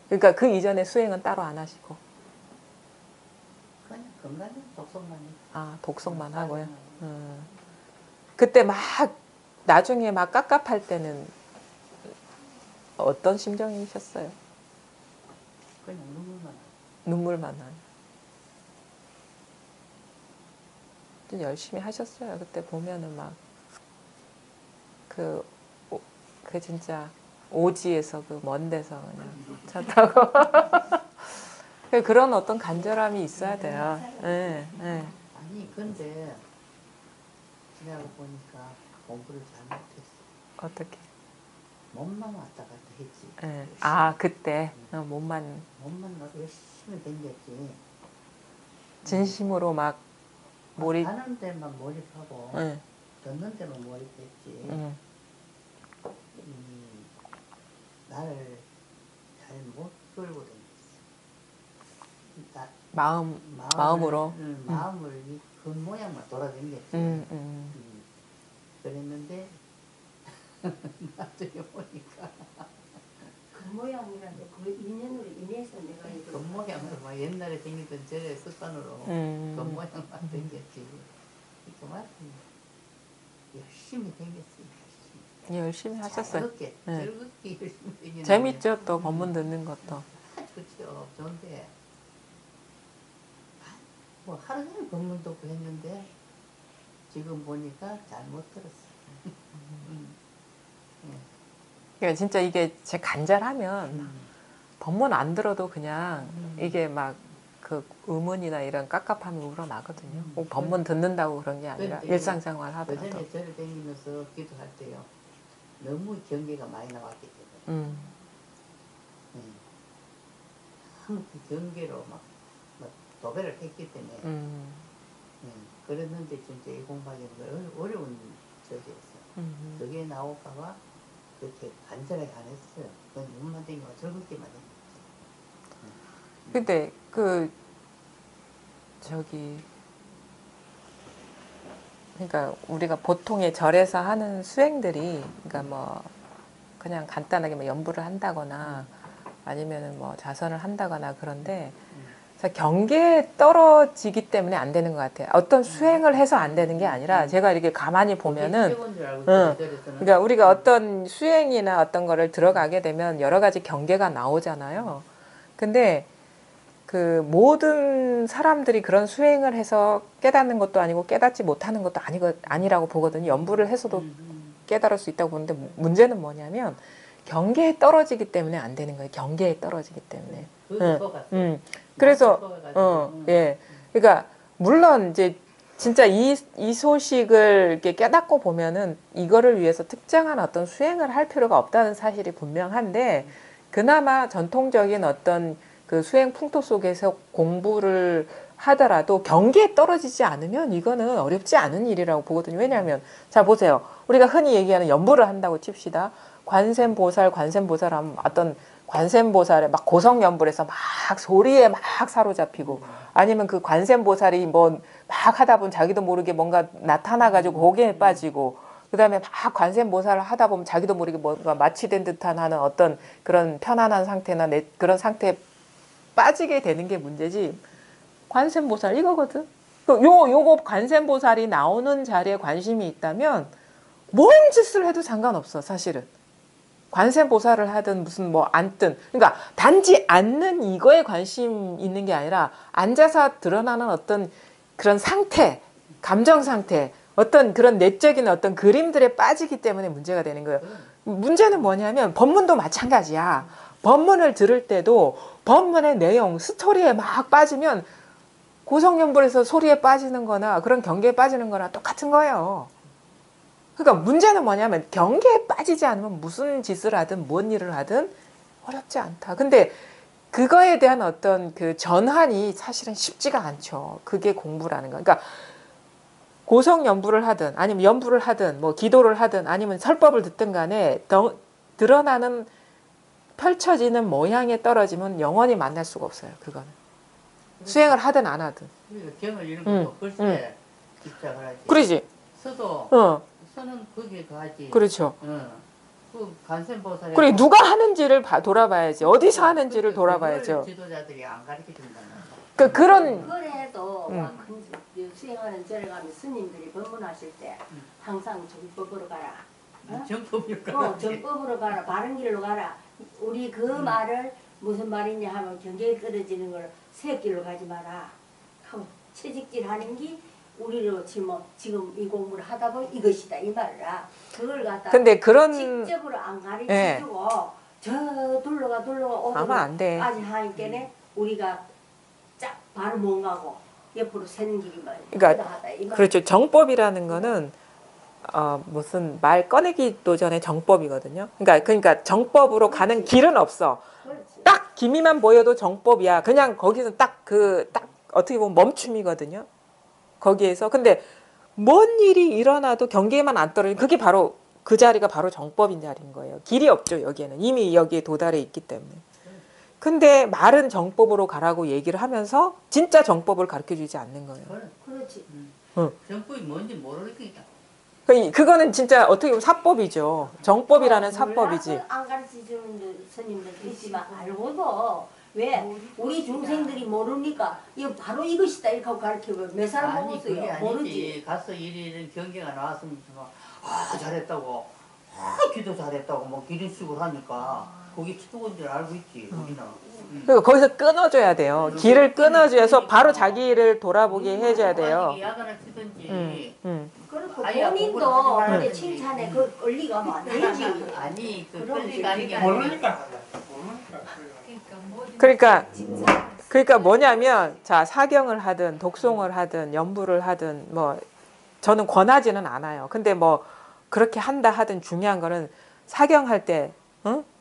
그러니까 그 이전에 수행은 따로 안 하시고.
그냥 건강히 독성만
아, 독성만 하고요. 그때 막, 나중에 막 깝깝할 때는 어떤 심정이셨어요?
그냥
눈물만 나요. 좀 열심히 하셨어요. 그때 보면은 막, 그 진짜, 오지에서 그 먼 데서 그냥 차 타고. 그런 어떤 간절함이 있어야 돼요. 네, 네.
아니 근데 지나고 보니까 공부를 잘못했어.
어떻게?
몸만 왔다 갔다 했지.
네. 아, 그때 몸만
열심히 댕겼지.
진심으로 막 몰입.
가는 데만 몰입하고
네.
걷는 데만 몰입했지. 나를 잘 못 끌고 다녔어.
마음으로.
마음을 그 모양만 돌아다녔지. 그랬는데 나중에 보니까
그 모양이라도 그 인연으로 인해서 내가
그 모양으로 막 옛날에 댕기던 저의 습관으로 그 모양만 댕겼지. 그만 열심히 댕겼어.
열심히 하셨어요.
즐겁게 열심히 댕겼는데
재밌죠? 또 법문 듣는 것도.
좋죠. 좋은데 뭐 하루 종일 법문 듣고 했는데 지금 보니까 잘못 들었어.
그러니까 진짜 이게 제 간절하면 법문 안 들어도 그냥 이게 막 그 의문이나 이런 깝깝함이 우러나거든요. 꼭 법문 듣는다고 그런 게 아니라 일상생활 하더라도.
그전에 저를 댕기면서 기도할 때요. 너무 경계가 많이 나왔기 때문에. 그 경계로 막 도배를 했기 때문에. 그랬는데 진짜 이 공부하기는 어려운 저지였어요. 그게 나올까봐 그렇게 간절하게 안 했어요. 그건 눈만 댕기고 즐겁게만 댕겼어요.
근데 그러니까 우리가 보통의 절에서 하는 수행들이, 그러니까 뭐 그냥 간단하게 뭐 연부를 한다거나 아니면은 뭐 자선을 한다거나 그런데 경계에 떨어지기 때문에 안 되는 것 같아요. 어떤 수행을 해서 안 되는 게 아니라 제가 이렇게 가만히 보면은, 그러니까 우리가 어떤 수행이나 어떤 거를 들어가게 되면 여러 가지 경계가 나오잖아요. 근데 그 모든 사람들이 그런 수행을 해서 깨닫는 것도 아니고 깨닫지 못하는 것도 아니라고 보거든요. 연부를 해서도 깨달을 수 있다고 보는데 문제는 뭐냐면 경계에 떨어지기 때문에 안 되는 거예요. 경계에 떨어지기 때문에. 그래서 예. 그러니까 물론 이제 진짜 이 소식을 이렇게 깨닫고 보면은 이거를 위해서 특정한 어떤 수행을 할 필요가 없다는 사실이 분명한데, 그나마 전통적인 어떤 그 수행 풍토 속에서 공부를 하더라도 경계에 떨어지지 않으면 이거는 어렵지 않은 일이라고 보거든요. 왜냐하면 자 보세요. 우리가 흔히 얘기하는 연부를 한다고 칩시다. 관세음보살 하면 어떤 관세음보살의 막 고성연불해서 막 소리에 막 사로잡히고, 아니면 그 관세음보살이 뭐 막 하다 보면 자기도 모르게 뭔가 나타나가지고 거기에 빠지고, 그다음에 막 관세음보살을 하다 보면 자기도 모르게 뭔가 마취된 듯한 하는 어떤 그런 편안한 상태나 그런 상태에 빠지게 되는 게 문제지. 관세음보살 이거거든. 요거 관세음보살이 나오는 자리에 관심이 있다면 뭔 짓을 해도 상관없어, 사실은. 관세음보살을 하든 무슨 뭐 앉든. 그러니까 단지 앉는 이거에 관심 있는 게 아니라 앉아서 드러나는 어떤 그런 상태, 감정 상태, 어떤 그런 내적인 어떤 그림들에 빠지기 때문에 문제가 되는 거예요. 문제는 뭐냐면 법문도 마찬가지야. 법문을 들을 때도 법문의 내용, 스토리에 막 빠지면 고성연불에서 소리에 빠지는 거나 그런 경계에 빠지는 거나 똑같은 거예요. 그러니까 문제는 뭐냐면 경계에 빠지지 않으면 무슨 짓을 하든 뭔 일을 하든 어렵지 않다. 근데 그거에 대한 어떤 그 전환이 사실은 쉽지가 않죠. 그게 공부라는 거. 그러니까 고성연불을 하든 아니면 연불을 하든 뭐 기도를 하든 아니면 설법을 듣든 간에 드러나는 펼쳐지는 모양에 떨어지면 영원히 만날 수가 없어요. 그거는. 수행을 하든 안 하든.
경을 이런 것도 글쎄 집착을 하지.
그러지.
서도
어.
서는 거기에 가지.
그렇죠.
그 관세음보살이.
그래 누가 하는지를 돌아봐야지. 어디서 하는지를 돌아봐야죠.
지도자들이 안 가르쳐 준다는.
그런.
그래도 수행하는 절에 가면 스님들이 법문하실 때 항상 정법으로 가라. 정법으로 가라. 바른 길로 가라. 우리 그 말을 무슨 말이냐 하면 경계에 떨어지는 걸 새 길로 가지 마라. 하고 채직질하는 게 우리로 지금 이 공부를 하다 보면 이것이다 이 말이라. 그걸 갖다
근데 그런
직접으로 안 가르쳐주고 저 둘러가
아마 안 돼.
아직 하니까는 우리가 쫙 바로 못 가고 옆으로 새는 길이 말이야.
그러니까 그렇죠. 정법이라는 거는 무슨 말 꺼내기도 전에 정법이거든요. 그러니까 정법으로 가는 길은 없어. 딱 기미만 보여도 정법이야. 그냥 거기서 딱 어떻게 보면 멈춤이거든요. 거기에서. 근데 뭔 일이 일어나도 경계에만 안 떨어지면 그게 바로 그 자리가 바로 정법인 자리인 거예요. 길이 없죠, 여기에는. 이미 여기에 도달해 있기 때문에. 근데 말은 정법으로 가라고 얘기를 하면서 진짜 정법을 가르쳐 주지 않는 거예요.
그렇지.
정법이 뭔지 모르니까.
그거는 진짜 어떻게 보면 사법이죠. 정법이라는 사법이지.
안 가르쳐주는 스님들도 있지만 알고도 왜 우리 중생들이 모르니까 이거 바로 이것이다 이렇게 하고 가르쳐보면 몇 사람 먹었어요. 모르지.
가서 이런 경계가 나왔으면 잘했다고 기도 잘했다고 뭐 이런 식으로 하니까 거기 기도인 줄 알고 있지 우리는.
그리고 거기서 끊어줘야 돼요. 길을 끊어줘서 바로 자기를 돌아보게 해줘야 돼요.
야간을 치든지.
그렇고 본인도 그렇게 칭찬해 그 권리가 안 되지.
아니 그 권리가 아닌 게
모르니까.
그러니까 뭐냐면 자 사경을 하든 독송을 하든 연부를 하든 뭐 저는 권하지는 않아요. 근데 뭐 그렇게 한다 하든 중요한 거는 사경할 때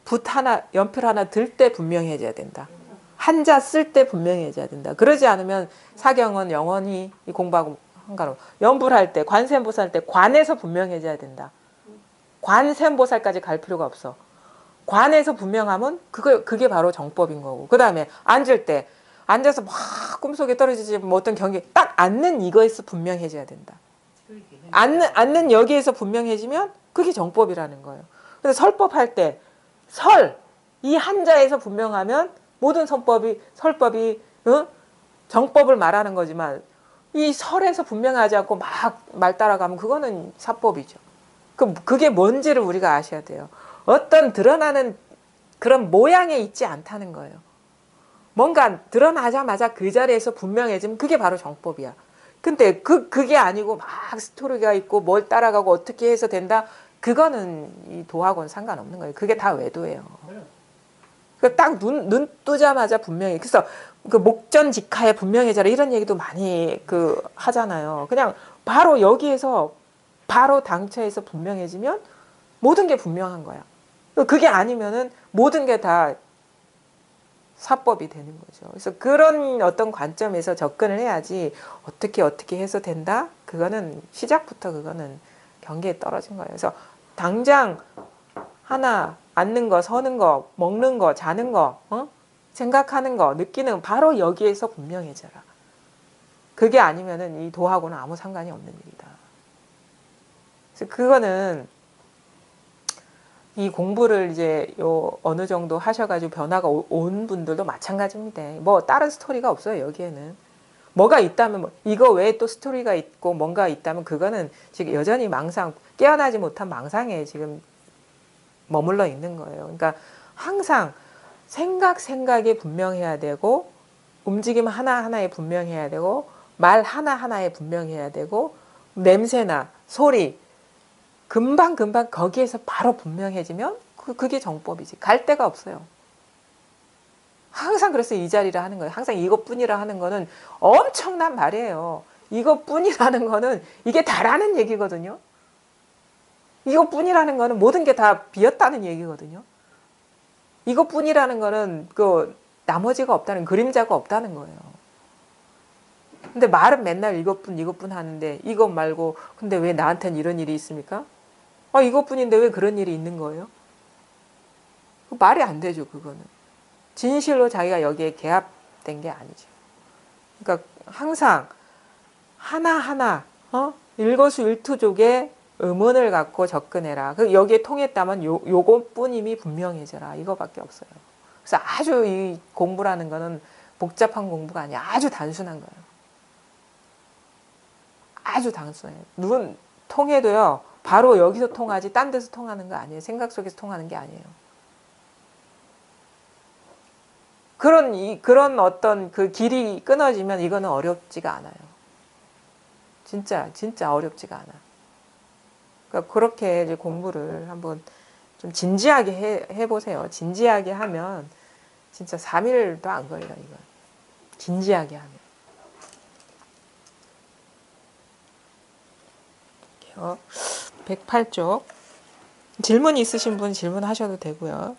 붓 하나 연필 하나 들 때 분명히 해줘야 된다. 한자 쓸 때 분명히 해줘야 된다. 그러지 않으면 사경은 영원히 이 공부하고 상관없어. 연부를 할 때 관세음보살 할 때 관에서 분명히 해줘야 된다. 관세음보살까지 갈 필요가 없어. 관에서 분명하면 그게 바로 정법인 거고. 그 다음에 앉을 때 앉아서 막 꿈속에 떨어지지 뭐 어떤 경계 딱 앉는 이거에서 분명해져야 된다. 앉는 여기에서 분명해지면 그게 정법이라는 거예요. 그래서 설법할 때 이 한자에서 분명하면 모든 설법이 정법을 말하는 거지만 이 설에서 분명하지 않고 막 말 따라가면 그거는 사법이죠. 그게 뭔지를 우리가 아셔야 돼요. 어떤 드러나는 그런 모양에 있지 않다는 거예요. 뭔가 드러나자마자 그 자리에서 분명해지면 그게 바로 정법이야. 근데 그게 아니고 막 스토리가 있고 뭘 따라가고 어떻게 해서 된다? 그거는 이 도하고는 상관없는 거예요. 그게 다 외도예요. 딱 눈 뜨자마자 분명히. 그래서 그 목전직하에 분명해져라 이런 얘기도 많이 하잖아요. 그냥 바로 여기에서 바로 당처에서 분명해지면 모든 게 분명한 거야. 그게 아니면은 모든 게 다 사법이 되는 거죠. 그래서 그런 어떤 관점에서 접근을 해야지 어떻게 해서 된다? 그거는 시작부터 그거는 경계에 떨어진 거예요. 그래서 당장 하나 앉는 거, 서는 거, 먹는 거, 자는 거, 생각하는 거, 느끼는 거 바로 여기에서 분명해져라. 그게 아니면은 이 도하고는 아무 상관이 없는 일이다. 그래서 그거는 이 공부를 이제 어느 정도 하셔가지고 변화가 온 분들도 마찬가지입니다. 뭐 다른 스토리가 없어요, 여기에는. 뭐가 있다면, 이거 외에 또 스토리가 있고 뭔가 있다면 그거는 지금 여전히 망상, 깨어나지 못한 망상에 지금 머물러 있는 거예요. 그러니까 항상 생각이 분명해야 되고, 움직임 하나하나에 분명해야 되고, 말 하나하나에 분명해야 되고, 냄새나 소리, 금방 거기에서 바로 분명해지면 그게 정법이지. 갈 데가 없어요. 항상 그래서 이 자리를 하는 거예요. 항상 이것뿐이라 하는 거는 엄청난 말이에요. 이것뿐이라는 거는 이게 다라는 얘기거든요. 이것뿐이라는 거는 모든 게 다 비었다는 얘기거든요. 이것뿐이라는 거는 그 나머지가 없다는, 그림자가 없다는 거예요. 근데 말은 맨날 이것뿐 하는데 이것 말고 근데 왜 나한테는 이런 일이 있습니까? 이것뿐인데 왜 그런 일이 있는 거예요? 말이 안 되죠, 그거는. 진실로 자기가 여기에 개합된 게 아니죠. 그러니까 항상 하나하나 일거수일투족의 의문을 갖고 접근해라. 여기에 통했다면 요것뿐임이 분명해져라. 이거밖에 없어요. 그래서 아주 이 공부라는 거는 복잡한 공부가 아니야. 아주 단순한 거예요. 아주 단순해요. 눈 통해도요. 바로 여기서 통하지 딴 데서 통하는 거 아니에요. 생각 속에서 통하는 게 아니에요. 그런 어떤 그 길이 끊어지면 이거는 어렵지가 않아요. 진짜 어렵지가 않아. 그러니까 그렇게 이제 공부를 한번 좀 진지하게 해보세요. 진지하게 하면 진짜 3일도 안 걸려요, 이건. 진지하게 하면. 108쪽. 질문 있으신 분 질문하셔도 되고요.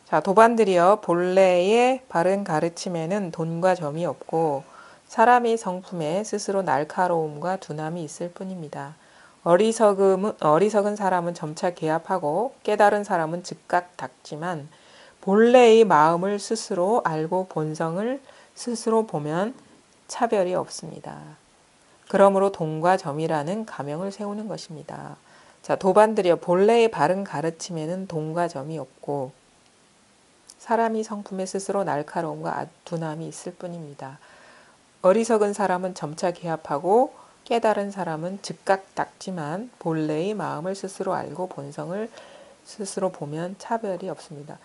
자, 도반들이여 본래의 바른 가르침에는 돈과 점이 없고 사람의 성품에 스스로 날카로움과 둔함이 있을 뿐입니다. 어리석은 사람은 점차 개합하고 깨달은 사람은 즉각 닦지만 본래의 마음을 스스로 알고 본성을 스스로 보면 차별이 없습니다. 그러므로 돈과 점이라는 가명을 세우는 것입니다. 자, 도반들이여 본래의 바른 가르침에는 돈과 점이 없고 사람이 성품에 스스로 날카로움과 둔함이 있을 뿐입니다. 어리석은 사람은 점차 개합하고 깨달은 사람은 즉각 닦지만 본래의 마음을 스스로 알고 본성을 스스로 보면 차별이 없습니다.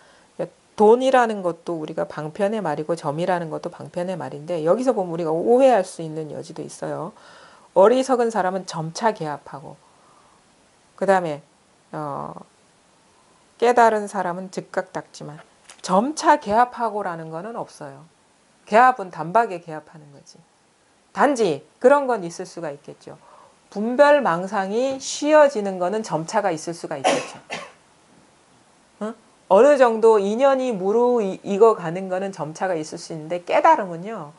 돈이라는 것도 우리가 방편의 말이고 점이라는 것도 방편의 말인데 여기서 보면 우리가 오해할 수 있는 여지도 있어요. 어리석은 사람은 점차 개합하고 그 다음에 깨달은 사람은 즉각 닦지만 점차 개합하고라는 거는 없어요. 개합은 단박에 개합하는 거지. 단지 그런 건 있을 수가 있겠죠. 분별 망상이 쉬어지는 거는 점차가 있을 수가 있겠죠. 응? 어느 정도 인연이 무르익어가는 거는 점차가 있을 수 있는데 깨달음은요.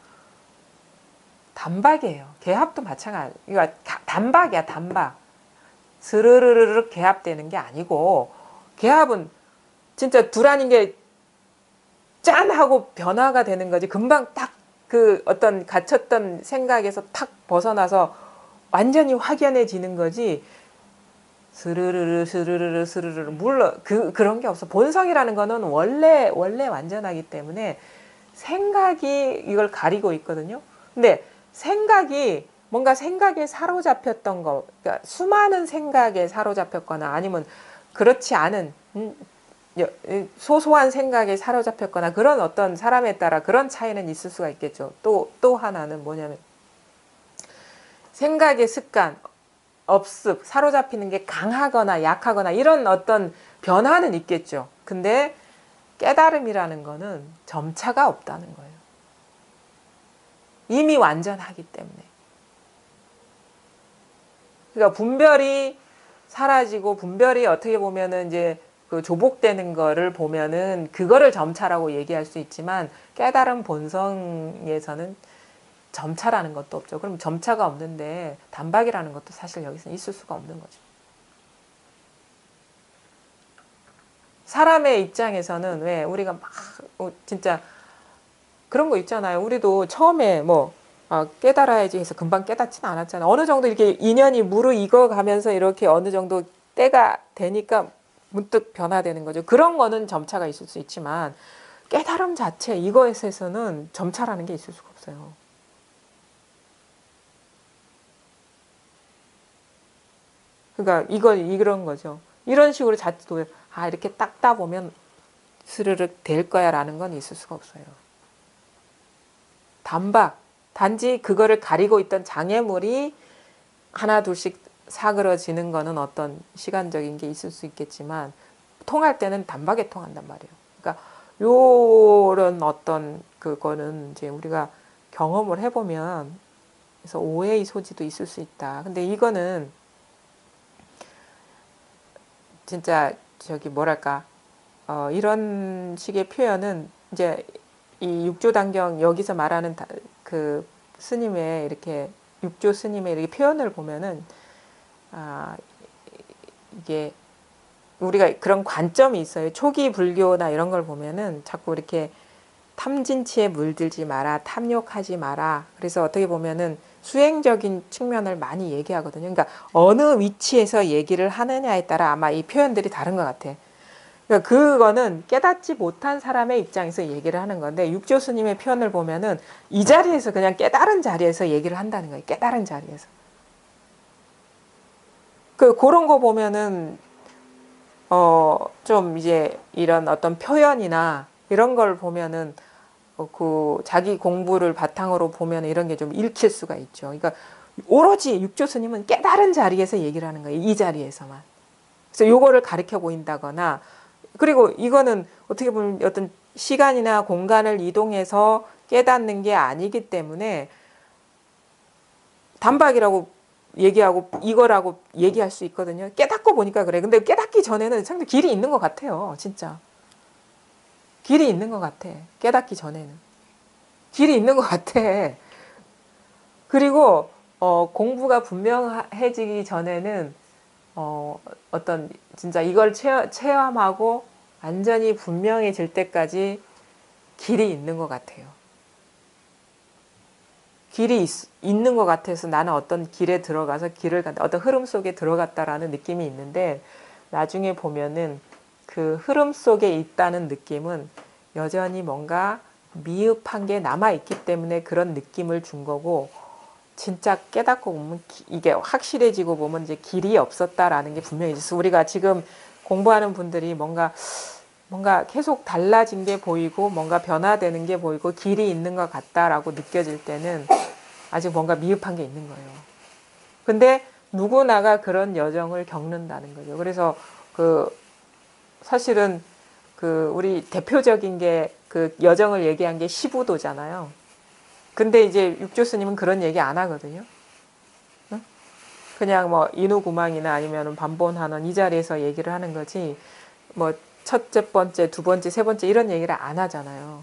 단박이에요. 개합도 마찬가지. 그러니까 단박이야, 단박. 스르르르르 개합되는 게 아니고 개합은 진짜 둘 아닌 게 짠 하고 변화가 되는 거지. 금방 딱 그 어떤 갇혔던 생각에서 탁 벗어나서 완전히 확연해지는 거지. 스르르르 물론 그런 게 없어. 본성이라는 거는 원래 완전하기 때문에 생각이 이걸 가리고 있거든요. 근데 뭔가 생각에 사로잡혔던 거, 그러니까 수많은 생각에 사로잡혔거나 아니면 그렇지 않은 소소한 생각에 사로잡혔거나 그런 어떤 사람에 따라 그런 차이는 있을 수가 있겠죠. 또 하나는 뭐냐면 생각의 습관, 업습, 사로잡히는 게 강하거나 약하거나 이런 어떤 변화는 있겠죠. 근데 깨달음이라는 거는 점차가 없다는 거예요. 이미 완전하기 때문에. 그러니까 분별이 사라지고 분별이 어떻게 보면은 이제 그 조복되는 거를 보면은 그거를 점차라고 얘기할 수 있지만 깨달은 본성에서는 점차라는 것도 없죠. 그럼 점차가 없는데 단박이라는 것도 사실 여기서는 있을 수가 없는 거죠. 사람의 입장에서는 왜 우리가 막 진짜 그런 거 있잖아요. 우리도 처음에 뭐 깨달아야지 해서 금방 깨닫지는 않았잖아. 어느 정도 이렇게 인연이 무르익어 가면서 이렇게 어느 정도 때가 되니까 문득 변화되는 거죠. 그런 거는 점차가 있을 수 있지만 깨달음 자체 이거에서는 점차라는 게 있을 수가 없어요. 그러니까 이런 거죠. 이런 식으로 자체도 이렇게 닦다 보면 스르륵 될 거야라는 건 있을 수가 없어요. 단지 그거를 가리고 있던 장애물이 하나 둘씩 사그러지는 거는 어떤 시간적인 게 있을 수 있겠지만 통할 때는 단박에 통한단 말이에요. 그러니까 요런 어떤 그거는 이제 우리가 경험을 해보면 그래서 오해의 소지도 있을 수 있다. 근데 이거는 진짜 뭐랄까 이런 식의 표현은 이제 이 육조단경 여기서 말하는 그 스님의 이렇게 육조 스님의 이렇게 표현을 보면은 이게 우리가 그런 관점이 있어요. 초기 불교나 이런 걸 보면은 자꾸 이렇게 탐진치에 물들지 마라, 탐욕하지 마라. 그래서 어떻게 보면은 수행적인 측면을 많이 얘기하거든요. 그러니까 어느 위치에서 얘기를 하느냐에 따라 아마 이 표현들이 다른 것 같아. 그러니까 그거는 깨닫지 못한 사람의 입장에서 얘기를 하는 건데 육조 스님의 표현을 보면은 이 자리에서 그냥 깨달은 자리에서 얘기를 한다는 거예요. 깨달은 자리에서. 그런 거 보면은 좀 이제 이런 어떤 표현이나 이런 걸 보면은 그 자기 공부를 바탕으로 보면 이런 게 좀 읽힐 수가 있죠. 그러니까 오로지 육조 스님은 깨달은 자리에서 얘기를 하는 거예요. 이 자리에서만. 그래서 요거를 가르쳐 보인다거나 그리고 이거는 어떻게 보면 어떤 시간이나 공간을 이동해서 깨닫는 게 아니기 때문에 단박이라고 얘기하고 이거라고 얘기할 수 있거든요. 깨닫고 보니까 그래. 근데 깨닫기 전에는 상당히 길이 있는 것 같아요. 진짜. 길이 있는 것 같아. 깨닫기 전에는. 길이 있는 것 같아. 그리고 공부가 분명해지기 전에는 어떤 진짜 이걸 체험하고 완전히 분명해질 때까지 길이 있는 것 같아요. 길이 있는 것 같아서 나는 어떤 길에 들어가서 길을 간다. 어떤 흐름 속에 들어갔다라는 느낌이 있는데 나중에 보면은 그 흐름 속에 있다는 느낌은 여전히 뭔가 미흡한 게 남아있기 때문에 그런 느낌을 준 거고 진짜 깨닫고 보면 이게 확실해지고 보면 이제 길이 없었다라는 게 분명히 있어요. 우리가 지금 공부하는 분들이 뭔가 계속 달라진 게 보이고 뭔가 변화되는 게 보이고 길이 있는 것 같다라고 느껴질 때는 아직 뭔가 미흡한 게 있는 거예요. 근데 누구나가 그런 여정을 겪는다는 거죠. 그래서 사실은 우리 대표적인 게 그 여정을 얘기한 게 시부도잖아요. 근데 이제 육조 스님은 그런 얘기 안 하거든요. 응? 그냥 뭐 인후구망이나 아니면 반본하는 이 자리에서 얘기를 하는 거지 뭐 첫째 번째, 두 번째, 세 번째 이런 얘기를 안 하잖아요.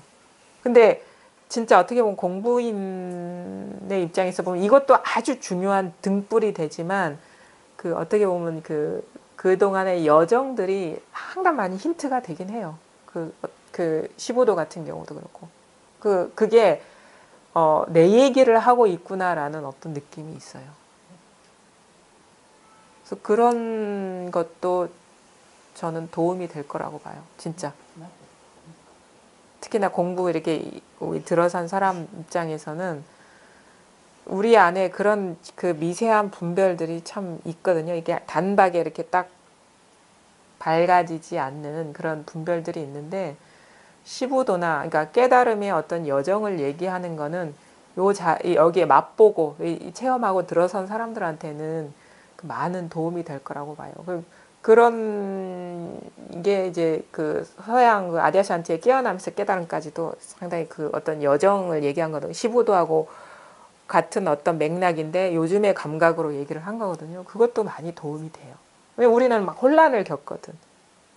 근데 진짜 어떻게 보면 공부인의 입장에서 보면 이것도 아주 중요한 등불이 되지만 어떻게 보면 그동안의 여정들이 상당히 많이 힌트가 되긴 해요. 시부도 같은 경우도 그렇고. 그게 내 얘기를 하고 있구나라는 어떤 느낌이 있어요. 그래서 그런 것도 저는 도움이 될 거라고 봐요. 진짜. 특히나 공부 이렇게 들어선 사람 입장에서는 우리 안에 그런 미세한 분별들이 참 있거든요. 이게 단박에 이렇게 딱 밝아지지 않는 그런 분별들이 있는데 시부도나 그러니까 깨달음의 어떤 여정을 얘기하는 거는 여기에 맛보고 체험하고 들어선 사람들한테는 많은 도움이 될 거라고 봐요. 그런 게 이제 서양 아디아샨티의 깨어나면서 깨달음까지도 상당히 어떤 여정을 얘기한 거거든요. 시부도하고 같은 어떤 맥락인데 요즘의 감각으로 얘기를 한 거거든요. 그것도 많이 도움이 돼요. 왜냐면 우리는 막 혼란을 겪거든.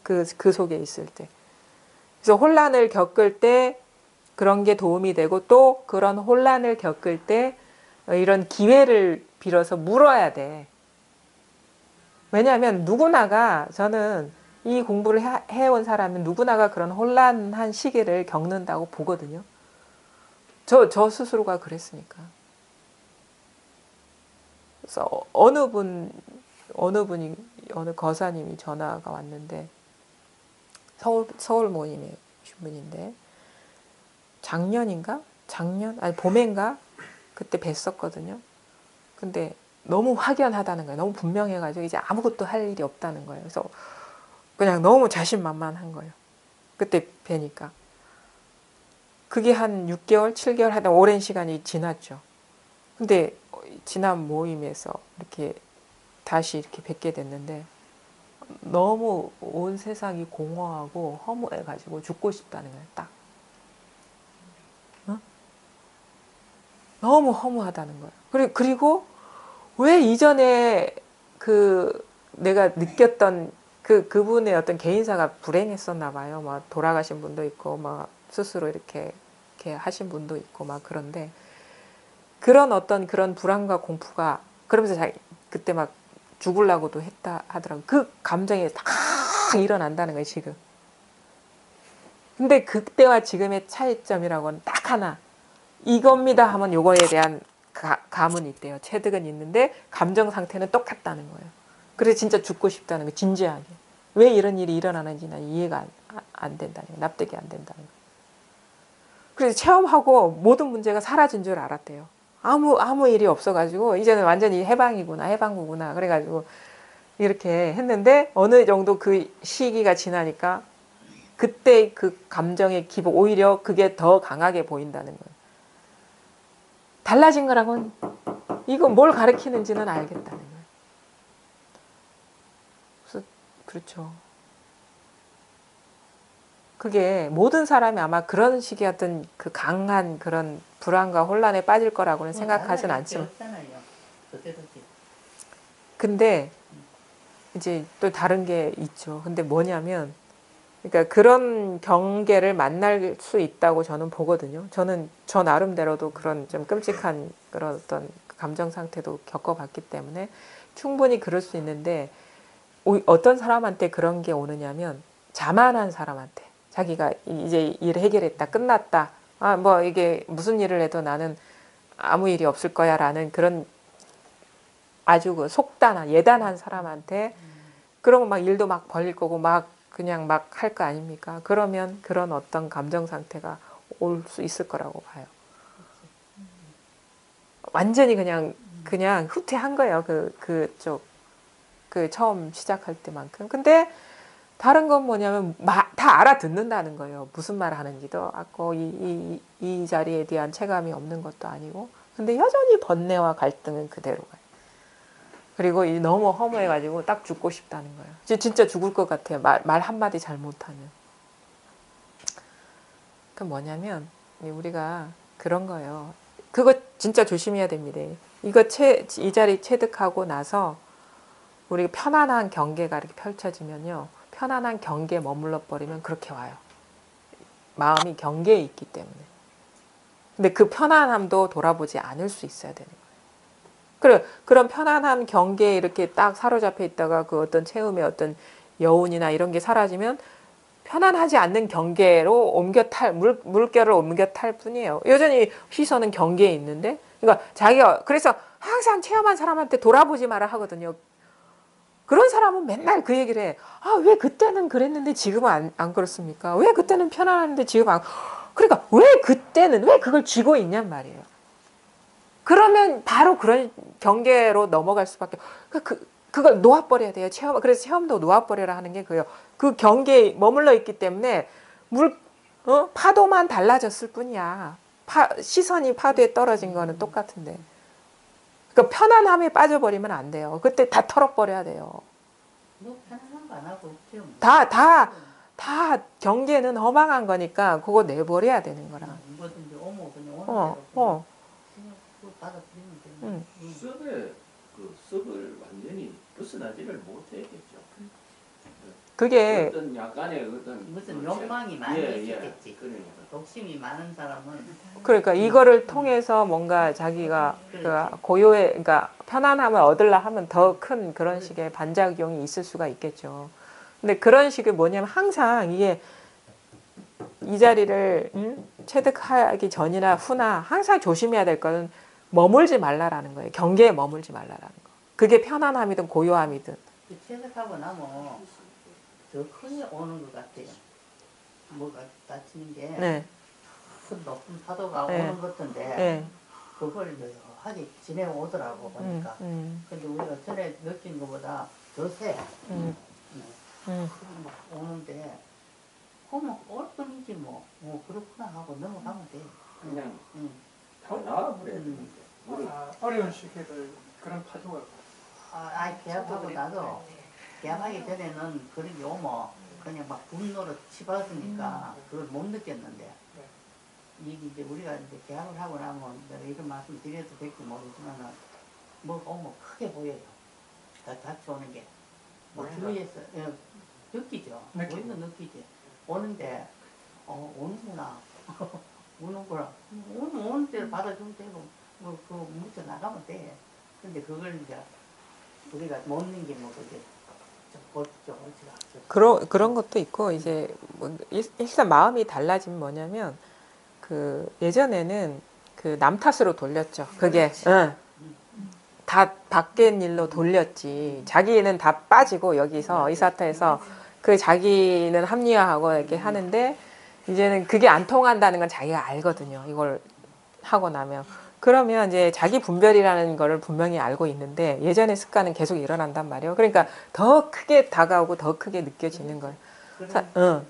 그 속에 있을 때. 그래서 혼란을 겪을 때 그런 게 도움이 되고 또 그런 혼란을 겪을 때 이런 기회를 빌어서 물어야 돼. 왜냐하면 누구나가 저는 이 공부를 해온 사람은 누구나가 그런 혼란한 시기를 겪는다고 보거든요. 저 스스로가 그랬으니까. 그래서 어느 거사님이 전화가 왔는데 서울 모임의 분인데 작년인가? 아니 봄인가? 그때 뵀었거든요. 근데 너무 확연하다는 거예요. 너무 분명해가지고 이제 아무것도 할 일이 없다는 거예요. 그래서 그냥 너무 자신만만한 거예요. 그때 뵈니까. 그게 한 6개월, 7개월 하다 오랜 시간이 지났죠. 근데 지난 모임에서 이렇게 다시 이렇게 뵙게 됐는데 너무 온 세상이 공허하고 허무해가지고 죽고 싶다는 거예요. 딱. 어? 너무 허무하다는 거예요. 그리고 왜 이전에 내가 느꼈던 그분의 어떤 개인사가 불행했었나 봐요. 막 돌아가신 분도 있고, 막 스스로 이렇게 하신 분도 있고, 막 그런데 그런 어떤 그런 불안과 공포가 그러면서 그때 막 죽으려고도 했다 하더라고요. 그 감정이 다 일어난다는 거예요, 지금. 근데 그때와 지금의 차이점이라고는 딱 하나. 이겁니다 하면 요거에 대한 감은 있대요. 체득은 있는데 감정 상태는 똑같다는 거예요. 그래서 진짜 죽고 싶다는 거예요. 진지하게. 왜 이런 일이 일어나는지 난 이해가 안 된다는 거예요. 납득이 안 된다는 거예요. 그래서 체험하고 모든 문제가 사라진 줄 알았대요. 아무 일이 없어가지고 이제는 완전히 해방구구나. 그래가지고 이렇게 했는데 어느 정도 그 시기가 지나니까 그때 그 감정의 기복 오히려 그게 더 강하게 보인다는 거예요. 달라진 거라고는 이거 뭘 가리키는지는 알겠다는 거예요. 그래서 그렇죠. 그게 모든 사람이 아마 그런 식의 어떤 그 강한 그런 불안과 혼란에 빠질 거라고는 생각하진 않지만. 근데 이제 또 다른 게 있죠. 근데 뭐냐면 그러니까 그런 경계를 만날 수 있다고 저는 보거든요. 저는 저 나름대로도 그런 좀 끔찍한 그런 어떤 감정 상태도 겪어봤기 때문에 충분히 그럴 수 있는데 어떤 사람한테 그런 게 오느냐면 자만한 사람한테 자기가 이제 일 해결했다 끝났다 뭐 이게 무슨 일을 해도 나는 아무 일이 없을 거야 라는 그런 아주 그 속단한 예단한 사람한테 그러면 막 일도 막 벌릴 거고 막 그냥 막 할 거 아닙니까? 그러면 그런 어떤 감정 상태가 올 수 있을 거라고 봐요. 완전히 그냥 후퇴한 거예요. 그 처음 시작할 때만큼. 근데 다른 건 뭐냐면 다 알아듣는다는 거예요. 무슨 말 하는지도 아고 이 자리에 대한 체감이 없는 것도 아니고. 근데 여전히 번뇌와 갈등은 그대로 가요. 그리고 너무 허무해가지고 딱 죽고 싶다는 거예요. 진짜 죽을 것 같아요. 말 한마디 잘못하면. 그 뭐냐면 우리가 그런 거예요. 그거 진짜 조심해야 됩니다. 이 자리 체득하고 나서 우리 편안한 경계가 이렇게 펼쳐지면요. 편안한 경계에 머물러 버리면 그렇게 와요. 마음이 경계에 있기 때문에. 근데 그 편안함도 돌아보지 않을 수 있어야 되는 거예요. 그런 편안한 경계에 이렇게 딱 사로잡혀 있다가 그 어떤 체험의 어떤 여운이나 이런 게 사라지면 편안하지 않는 경계로 물결을 옮겨 탈 뿐이에요. 여전히 시선은 경계에 있는데, 그러니까 그래서 항상 체험한 사람한테 돌아보지 마라 하거든요. 그런 사람은 맨날 그 얘기를 해. 왜 그때는 그랬는데 지금은 안 그렇습니까? 왜 그때는 편안한데 지금 그러니까 왜 그걸 쥐고 있냔 말이에요. 그러면 바로 그런 경계로 넘어갈 수밖에. 그걸 놓아버려야 돼요. 그래서 체험도 놓아버려라 하는 게 그예요. 그 경계에 머물러 있기 때문에 파도만 달라졌을 뿐이야. 시선이 파도에 떨어진 거는 똑같은데. 그러니까 편안함에 빠져버리면 안 돼요. 그때 다 털어버려야 돼요.
뭐 편안한 거 안 하고 없죠.
다 경계는 허망한 거니까 그거 내버려야 되는 거라.
뭐든지 그냥 오는 받아들이면 되는.
습을 완전히 벗어나지를 못했겠죠.
그게
어떤 약간의
무슨 욕망이 많이 있겠지.
그러니까.
독심이 많은 사람은
그러니까 이거를 통해서 뭔가 자기가 그러니까 편안함을 얻으려 하면 더 큰 그런 식의 반작용이 있을 수가 있겠죠. 근데 그런 식의 뭐냐면 항상 이게 이 자리를 체득하기 전이나 후나 항상 조심해야 될 거는 머물지 말라라는 거예요. 경계에 머물지 말라라는 거. 그게 편안함이든 고요함이든.
그 채석하고 나면 더 크게 오는 것 같아요. 뭐가 다치는 게
네.
큰 높은 파도가
네.
오는 것 같은데
네.
그걸 묘하게 지내오더라고 보니까. 근데 우리가 전에 느낀 것보다 더 세. 막 오는데 그러면 올 뿐이지 뭐 그렇구나 하고 넘어가면 돼.
그냥
응.
다 나와버려야 되는데.
어려운 시기를 그런 파도가
아이 계약하고 나도 계약하기 전에는 그런 게 오면 그냥 막 분노로 치받으니까 그걸 못 느꼈는데 이게 이제 우리가 이제 계약을 하고 나면 내가 이런 말씀 드려도 될지 모르지만은 뭐가 오면 크게 보여요. 다 닥쳐오는 게. 뭐 주위에서 느끼죠. 우리도 느끼지. 오는데 오는구나. 오는구나. 오는 대로 받아주면 되고 뭐 그거 묻혀 나가면 돼. 근데 그걸 이제 우리가 못 넘기면 그게 좀 옳지가
그런 것도 있고 이제 뭐 일단 마음이 달라지면 뭐냐면 그 예전에는 그 남 탓으로 돌렸죠. 그게 다 밖의 일로 돌렸지. 자기는 다 빠지고 여기서 이 사태에서 그 자기는 합리화하고 이렇게 하는데 이제는 그게 안 통한다는 건 자기가 알거든요. 이걸 하고 나면. 그러면 이제 자기 분별이라는 거를 분명히 알고 있는데 예전의 습관은 계속 일어난단 말이에요. 그러니까 더 크게 다가오고 더 크게 느껴지는 거예요.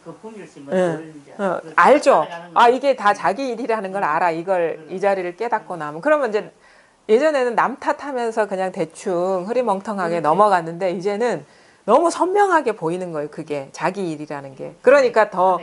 그 분별심은
알죠. 아, 이게 다 자기 일이라는 걸 알아. 이 자리를 깨닫고 나면. 그러면 이제 예전에는 남 탓하면서 그냥 대충 흐리멍텅하게 넘어갔는데 이제는 너무 선명하게 보이는 거예요. 그게 자기 일이라는 게. 그러니까 더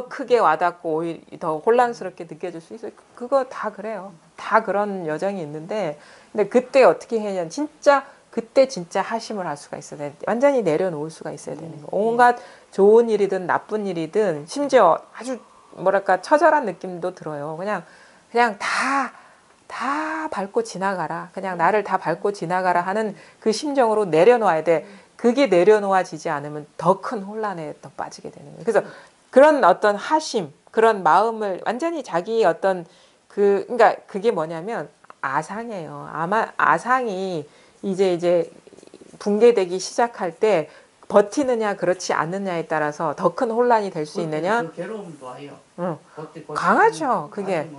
크게 와닿고 오히려 더 혼란스럽게 느껴질 수 있어요. 그거 다 그래요. 다 그런 여정이 있는데 근데 그때 어떻게 해야 진짜 그때 진짜 하심을 할 수가 있어야 돼. 완전히 내려놓을 수가 있어야 되는 거. 온갖 좋은 일이든 나쁜 일이든 심지어 아주 뭐랄까 처절한 느낌도 들어요. 그냥 다 밟고 지나가라. 그냥 나를 다 밟고 지나가라 하는 그 심정으로 내려놓아야 돼. 그게 내려놓아지지 않으면 더 큰 혼란에 더 빠지게 되는 거예요. 그래서 그런 어떤 하심, 그런 마음을 완전히 자기 어떤 그러니까 그게 뭐냐면 아상이에요. 아마 아상이 이제 붕괴되기 시작할 때 버티느냐 그렇지 않느냐에 따라서 더 큰 혼란이 될 수 있느냐.
그 괴로움도 와요.
강하죠. 그게.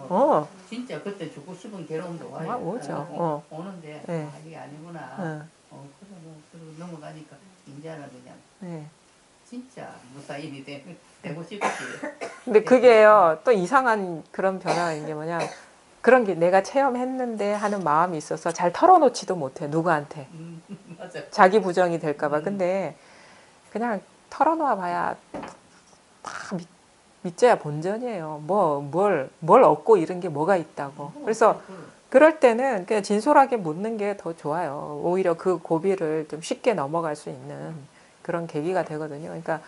진짜 그때 죽고 싶은 괴로움도 와요.
오죠.
오는데
네.
이게 아니구나. 그러고 넘어가니까 이제는 그냥
네.
진짜 무사일이 되고 싶지.
근데 그게요 또 이상한 그런 변화인 게 뭐냐 그런 게 내가 체험했는데 하는 마음이 있어서 잘 털어놓지도 못해 누구한테
맞아.
자기 부정이 될까봐. 근데 그냥 털어놓아 봐야 다 믿져야 본전이에요. 뭘 얻고 이런 게 뭐가 있다고. 그래서 그럴 때는 그냥 진솔하게 묻는 게 더 좋아요. 오히려 그 고비를 좀 쉽게 넘어갈 수 있는 그런 계기가 되거든요. 그러니까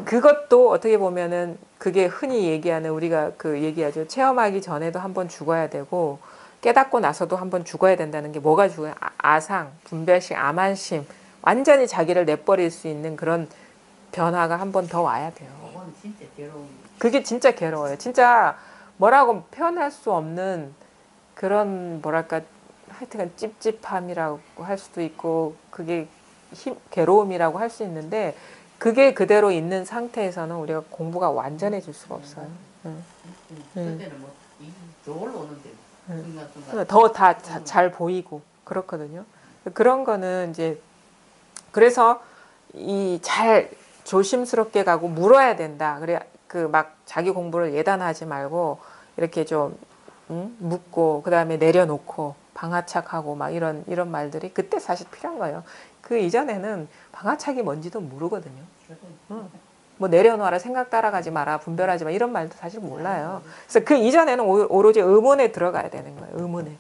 그것도 어떻게 보면은 그게 흔히 얘기하는 우리가 그 얘기하죠. 체험하기 전에도 한번 죽어야 되고 깨닫고 나서도 한번 죽어야 된다는 게 뭐가 죽어요? 아상, 분별심, 암한심, 완전히 자기를 내버릴 수 있는 그런 변화가 한 번 더 와야 돼요.
그건 진짜 괴로움.
그게 진짜 괴로워요. 진짜 뭐라고 표현할 수 없는 그런 뭐랄까 하여튼간 찝찝함이라고 할 수도 있고 그게 괴로움이라고 할 수 있는데 그게 그대로 있는 상태에서는 우리가 공부가 완전해질 수가 없어요.
그때는 뭐 저걸로 오는데 순간순간
더 다 잘 보이고 그렇거든요. 그런 거는 이제 그래서 이 잘 조심스럽게 가고 물어야 된다. 그래 그 막 자기 공부를 예단하지 말고 이렇게 좀 묻고 그다음에 내려놓고 방아착하고 막 이런 말들이 그때 사실 필요한 거예요. 그 이전에는 방아착이 뭔지도 모르거든요. 뭐 내려놓아라, 생각 따라가지 마라, 분별하지 마 이런 말도 사실 몰라요. 그래서 그 이전에는 오로지 의문에 들어가야 되는 거예요. 의문에.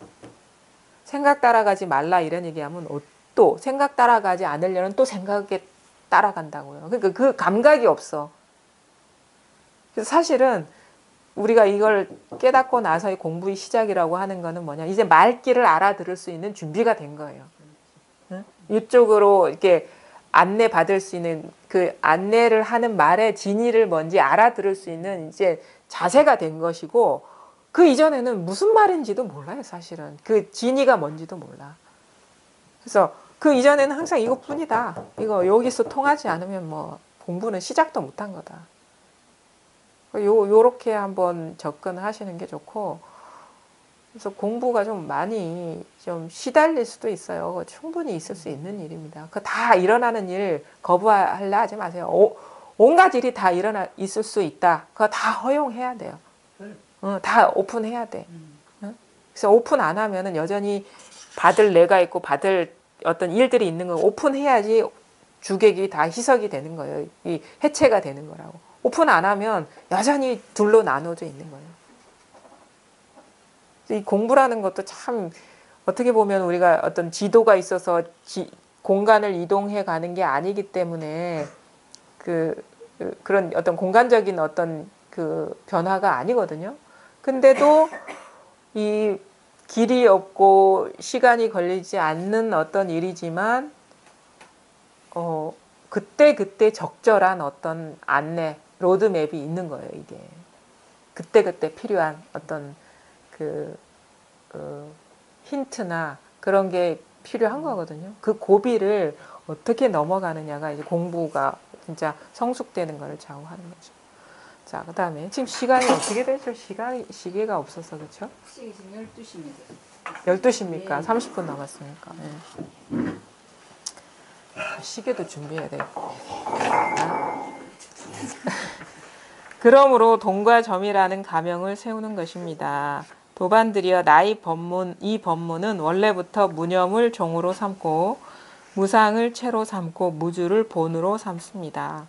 생각 따라가지 말라 이런 얘기하면 또 생각 따라가지 않으려는 또 생각에 따라간다고요. 그러니까 그 감각이 없어. 그래서 사실은 우리가 이걸 깨닫고 나서의 공부의 시작이라고 하는 거는 뭐냐. 이제 말귀를 알아들을 수 있는 준비가 된 거예요. 이쪽으로 이렇게 안내 받을 수 있는 그 안내를 하는 말의 진위를 뭔지 알아들을 수 있는 이제 자세가 된 것이고 그 이전에는 무슨 말인지도 몰라요, 사실은. 그 진의가 뭔지도 몰라. 그래서 그 이전에는 항상 이것뿐이다. 이거 여기서 통하지 않으면 뭐 공부는 시작도 못한 거다. 요렇게 한번 접근하시는 게 좋고, 그래서 공부가 좀 많이 좀 시달릴 수도 있어요. 충분히 있을 수 있는 일입니다. 그 다 일어나는 일 거부하려 하지 마세요. 온갖 일이 다 있을 수 있다. 그거 다 허용해야 돼요. 다 오픈해야 돼. 그래서 오픈 안 하면은 여전히 받을 내가 있고 받을 어떤 일들이 있는 거 오픈해야지 주객이 다 희석이 되는 거예요. 이 해체가 되는 거라고. 오픈 안 하면 여전히 둘로 나눠져 있는 거예요. 이 공부라는 것도 참 어떻게 보면 우리가 어떤 지도가 있어서 공간을 이동해 가는 게 아니기 때문에 그런 어떤 공간적인 어떤 그 변화가 아니거든요. 근데도 이 길이 없고 시간이 걸리지 않는 어떤 일이지만 그때 적절한 어떤 안내, 로드맵이 있는 거예요, 이게. 그때 필요한 어떤 힌트나 그런 게 필요한 거거든요. 그 고비를 어떻게 넘어가느냐가 이제 공부가 진짜 성숙되는 거를 좌우하는 거죠. 자, 그 다음에 지금 시간이 어떻게 되죠? 시계가 없어서 그렇죠?
시계 지금 12시입니다.
12시입니까?
네.
30분 남았으니까. 네. 시계도 준비해야 되고. 그러므로 동과 점이라는 가명을 세우는 것입니다. 도반들이여 이 법문은 원래부터 무념을 종으로 삼고 무상을 체로 삼고 무주를 본으로 삼습니다.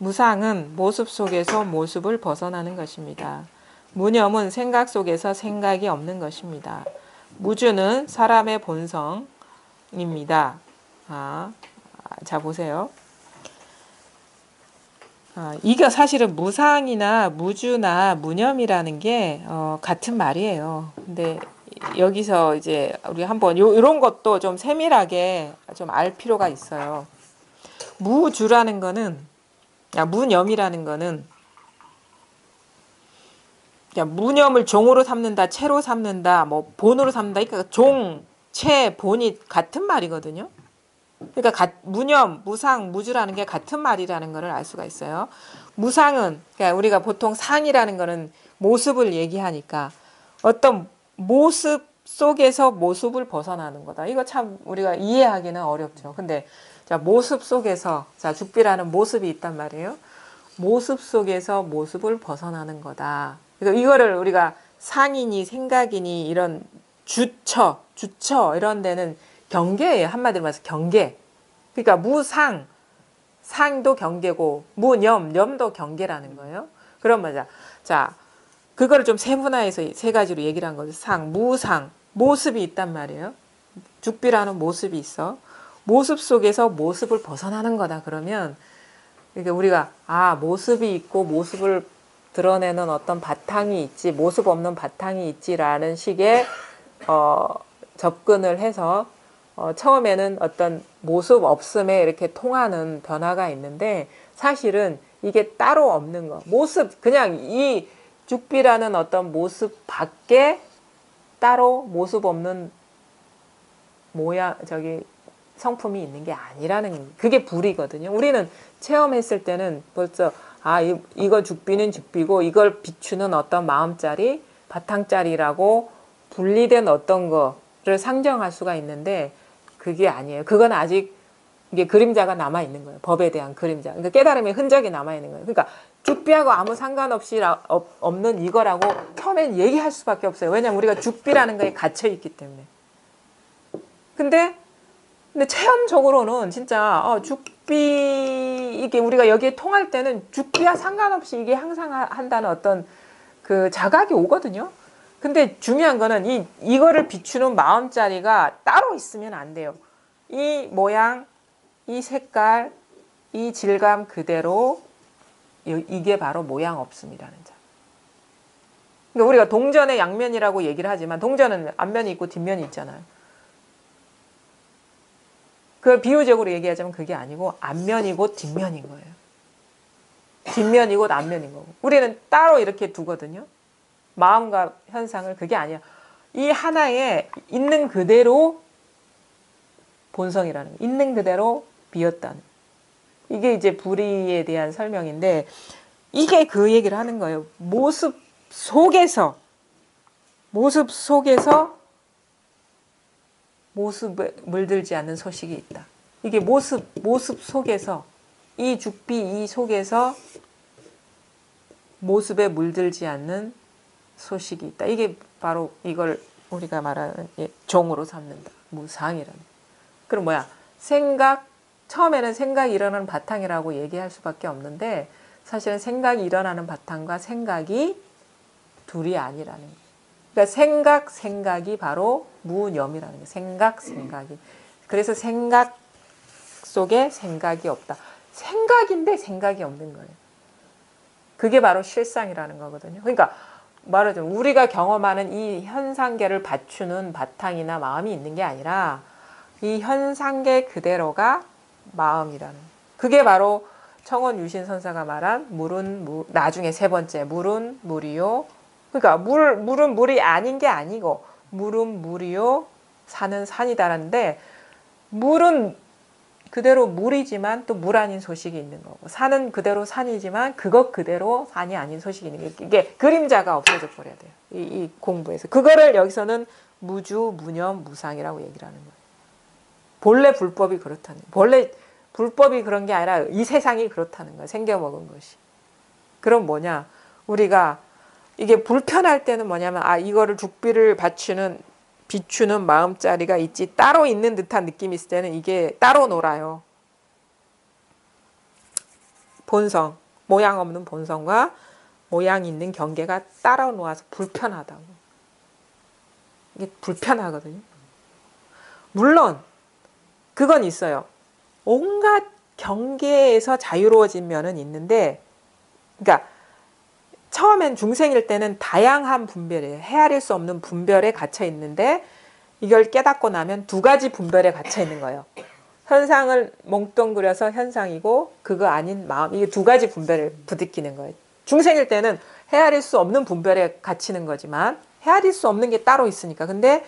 무상은 모습 속에서 모습을 벗어나는 것입니다. 무념은 생각 속에서 생각이 없는 것입니다. 무주는 사람의 본성입니다. 자 보세요. 이게 사실은 무상이나 무주나 무념이라는 게 같은 말이에요. 근데 여기서 이제 우리 한번 이런 것도 좀 세밀하게 좀 알 필요가 있어요. 무주라는 거는 무념이라는 거는 무념을 종으로 삼는다, 체로 삼는다, 뭐 본으로 삼는다. 그러니까 종, 체, 본이 같은 말이거든요. 그러니까 무념, 무상, 무주라는 게 같은 말이라는 것을 알 수가 있어요. 무상은 그러니까 우리가 보통 상이라는 거는 모습을 얘기하니까 어떤 모습 속에서 모습을 벗어나는 거다. 이거 참 우리가 이해하기는 어렵죠. 근데 자, 모습 속에서 죽비라는 모습이 있단 말이에요. 모습 속에서 모습을 벗어나는 거다. 그러니까 이거를 우리가 상이니 생각이니 이런 주처 이런 데는 경계예요. 한마디로 말해서 경계. 그러니까 무상, 상도 경계고 무념, 념도 경계라는 거예요. 그런 말이야. 자, 그거를 좀 세분화해서 세 가지로 얘기를 한 거죠. 상, 무상, 모습이 있단 말이에요. 죽비라는 모습이 있어. 모습 속에서 모습을 벗어나는 거다. 그러면 그러니까 우리가 모습이 있고 모습을 드러내는 어떤 바탕이 있지, 모습 없는 바탕이 있지라는 식의 접근을 해서 처음에는 어떤 모습 없음에 이렇게 통하는 변화가 있는데 사실은 이게 따로 없는 거. 모습 그냥 이 죽비라는 어떤 모습 밖에 따로 모습 없는 모양 성품이 있는 게 아니라는 그게 불이거든요. 우리는 체험했을 때는 벌써 이거 죽비는 죽비고 이걸 비추는 어떤 마음자리, 바탕자리라고 분리된 어떤 거를 상정할 수가 있는데 그게 아니에요. 그건 아직 이게 그림자가 남아 있는 거예요. 법에 대한 그림자. 그러니까 깨달음의 흔적이 남아 있는 거예요. 그러니까 죽비하고 아무 상관없이 없는 이거라고 처음엔 얘기할 수밖에 없어요. 왜냐면 우리가 죽비라는 거에 갇혀 있기 때문에. 근데 체험적으로는 진짜 죽비 이게 우리가 여기에 통할 때는 죽비와 상관없이 이게 항상 한다는 어떤 그 자각이 오거든요. 근데 중요한 거는 이거를 비추는 마음자리가 따로 있으면 안 돼요. 이 모양, 이 색깔, 이 질감 그대로 이게 바로 모양 없음이라는 자. 그러니까 우리가 동전의 양면이라고 얘기를 하지만 동전은 앞면이 있고 뒷면이 있잖아요. 그걸 비유적으로 얘기하자면 그게 아니고 앞면이고 뒷면인 거예요. 뒷면이고 앞면인 거고. 우리는 따로 이렇게 두거든요. 마음과 현상을 그게 아니야. 이 하나에 있는 그대로 본성이라는 거. 있는 그대로 비었다는. 이게 이제 불의에 대한 설명인데 이게 그 얘기를 하는 거예요. 모습 속에서 모습에 물들지 않는 소식이 있다. 이게 모습 속에서 이 죽비 이 속에서 모습에 물들지 않는 소식이 있다. 이게 바로 이걸 우리가 말하는 종으로 삼는다. 무상이라는. 그럼 뭐야? 처음에는 생각이 일어나는 바탕이라고 얘기할 수밖에 없는데 사실은 생각이 일어나는 바탕과 생각이 둘이 아니라는 거예요. 그러니까 생각이 바로 무념이라는 거예요. 생각이. 그래서 생각 속에 생각이 없다. 생각인데 생각이 없는 거예요. 그게 바로 실상이라는 거거든요. 그러니까 말하자면 우리가 경험하는 이 현상계를 받추는 바탕이나 마음이 있는 게 아니라 이 현상계 그대로가 마음이라는 거예요. 그게 바로 청원 유신 선사가 말한 물은 나중에 세 번째 물은 물이요. 그러니까 물은 물이 아닌 게 아니고 물은 물이요 산은 산이다라는데 물은 그대로 물이지만 또 물 아닌 소식이 있는 거고 산은 그대로 산이지만 그것 그대로 산이 아닌 소식이 있는 거예요. 이게 그림자가 없어져 버려야 돼요. 이 공부에서. 그거를 여기서는 무주, 무념, 무상이라고 얘기를 하는 거예요. 본래 불법이 그렇다는 거예요. 본래 불법이 그런 게 아니라 이 세상이 그렇다는 거예요. 생겨먹은 것이. 그럼 뭐냐? 우리가 이게 불편할 때는 뭐냐면 이거를 죽비를 비추는 마음자리가 있지 따로 있는 듯한 느낌이 있을 때는 이게 따로 놀아요. 본성, 모양 없는 본성과 모양 있는 경계가 따로 놓아서 불편하다고. 이게 불편하거든요. 물론 그건 있어요. 온갖 경계에서 자유로워진 면은 있는데 그러니까 처음엔 중생일 때는 다양한 분별이에요. 헤아릴 수 없는 분별에 갇혀 있는데 이걸 깨닫고 나면 두 가지 분별에 갇혀 있는 거예요. 현상을 몽뚱그려서 현상이고 그거 아닌 마음. 이게 두 가지 분별을 부딪히는 거예요. 중생일 때는 헤아릴 수 없는 분별에 갇히는 거지만 헤아릴 수 없는 게 따로 있으니까. 근데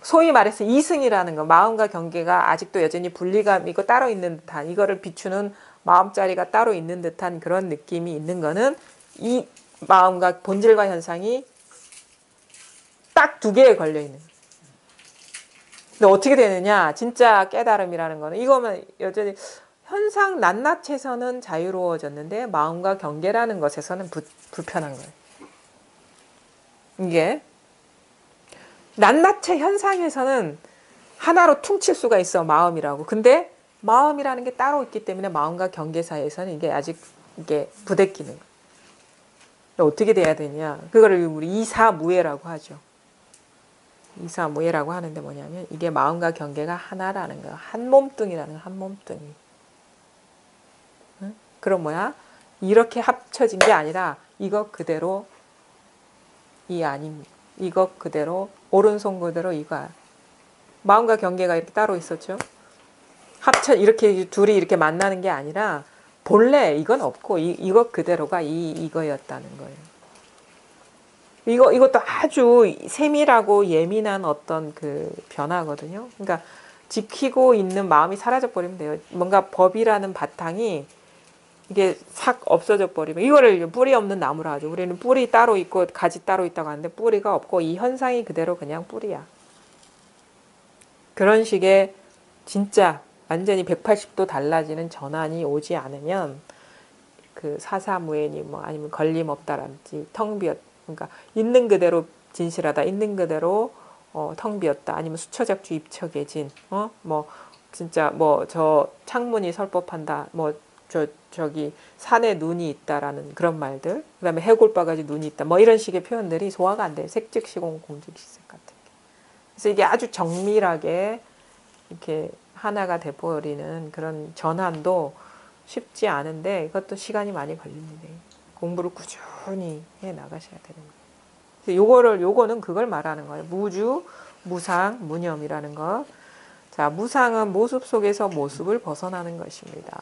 소위 말해서 이승이라는 거, 마음과 경계가 아직도 여전히 분리감 있고 따로 있는 듯한 이거를 비추는 마음자리가 따로 있는 듯한 그런 느낌이 있는 거는 이 마음과 본질과 현상이 딱 두 개에 걸려 있는 거예요. 근데 어떻게 되느냐? 진짜 깨달음이라는 거는 이거면 여전히 현상 낱낱에서는 자유로워졌는데 마음과 경계라는 것에서는 불편한 거예요. 이게 낱낱의 현상에서는 하나로 퉁칠 수가 있어. 마음이라고. 근데 마음이라는 게 따로 있기 때문에 마음과 경계 사이에서는 이게 아직 이게 부대끼는 거예요. 어떻게 돼야 되냐? 그거를 우리 이사무예라고 하죠. 이사무예라고 하는데 뭐냐면 이게 마음과 경계가 하나라는 거야. 한 몸뚱이라는 거야. 한 몸뚱이. 응? 그럼 뭐야? 이렇게 합쳐진 게 아니라 이것 그대로 이 아닙니다. 이것 그대로 오른손 그대로 이거야. 마음과 경계가 이렇게 따로 있었죠. 이렇게 둘이 이렇게 만나는 게 아니라 본래 이건 없고 이것 그대로가 이거였다는 거예요. 이것도 아주 세밀하고 예민한 어떤 그 변화거든요. 그러니까 지키고 있는 마음이 사라져 버리면 돼요. 뭔가 법이라는 바탕이 이게 싹 없어져 버리면 이거를 뿌리 없는 나무라 하죠. 우리는 뿌리 따로 있고 가지 따로 있다고 하는데 뿌리가 없고 이 현상이 그대로 그냥 뿌리야. 그런 식의 진짜 완전히 180도 달라지는 전환이 오지 않으면 그 사사무예니 뭐 아니면 걸림없다라든지 텅 비었 그러니까 있는 그대로 진실하다, 있는 그대로 텅 비었다, 아니면 수처작주 입처계진, 뭐 진짜 뭐 저 창문이 설법한다, 뭐 저기 산에 눈이 있다라는 그런 말들, 그다음에 해골바가지 눈이 있다, 뭐 이런 식의 표현들이 소화가 안 돼요. 색즉시공 공즉시색 같은 게. 그래서 이게 아주 정밀하게 이렇게 하나가 돼버리는 그런 전환도 쉽지 않은데 이것도 시간이 많이 걸립니다. 공부를 꾸준히 해 나가셔야 되는 거예요. 요거는 그걸 말하는 거예요. 무주, 무상, 무념이라는 것. 자, 무상은 모습 속에서 모습을 벗어나는 것입니다.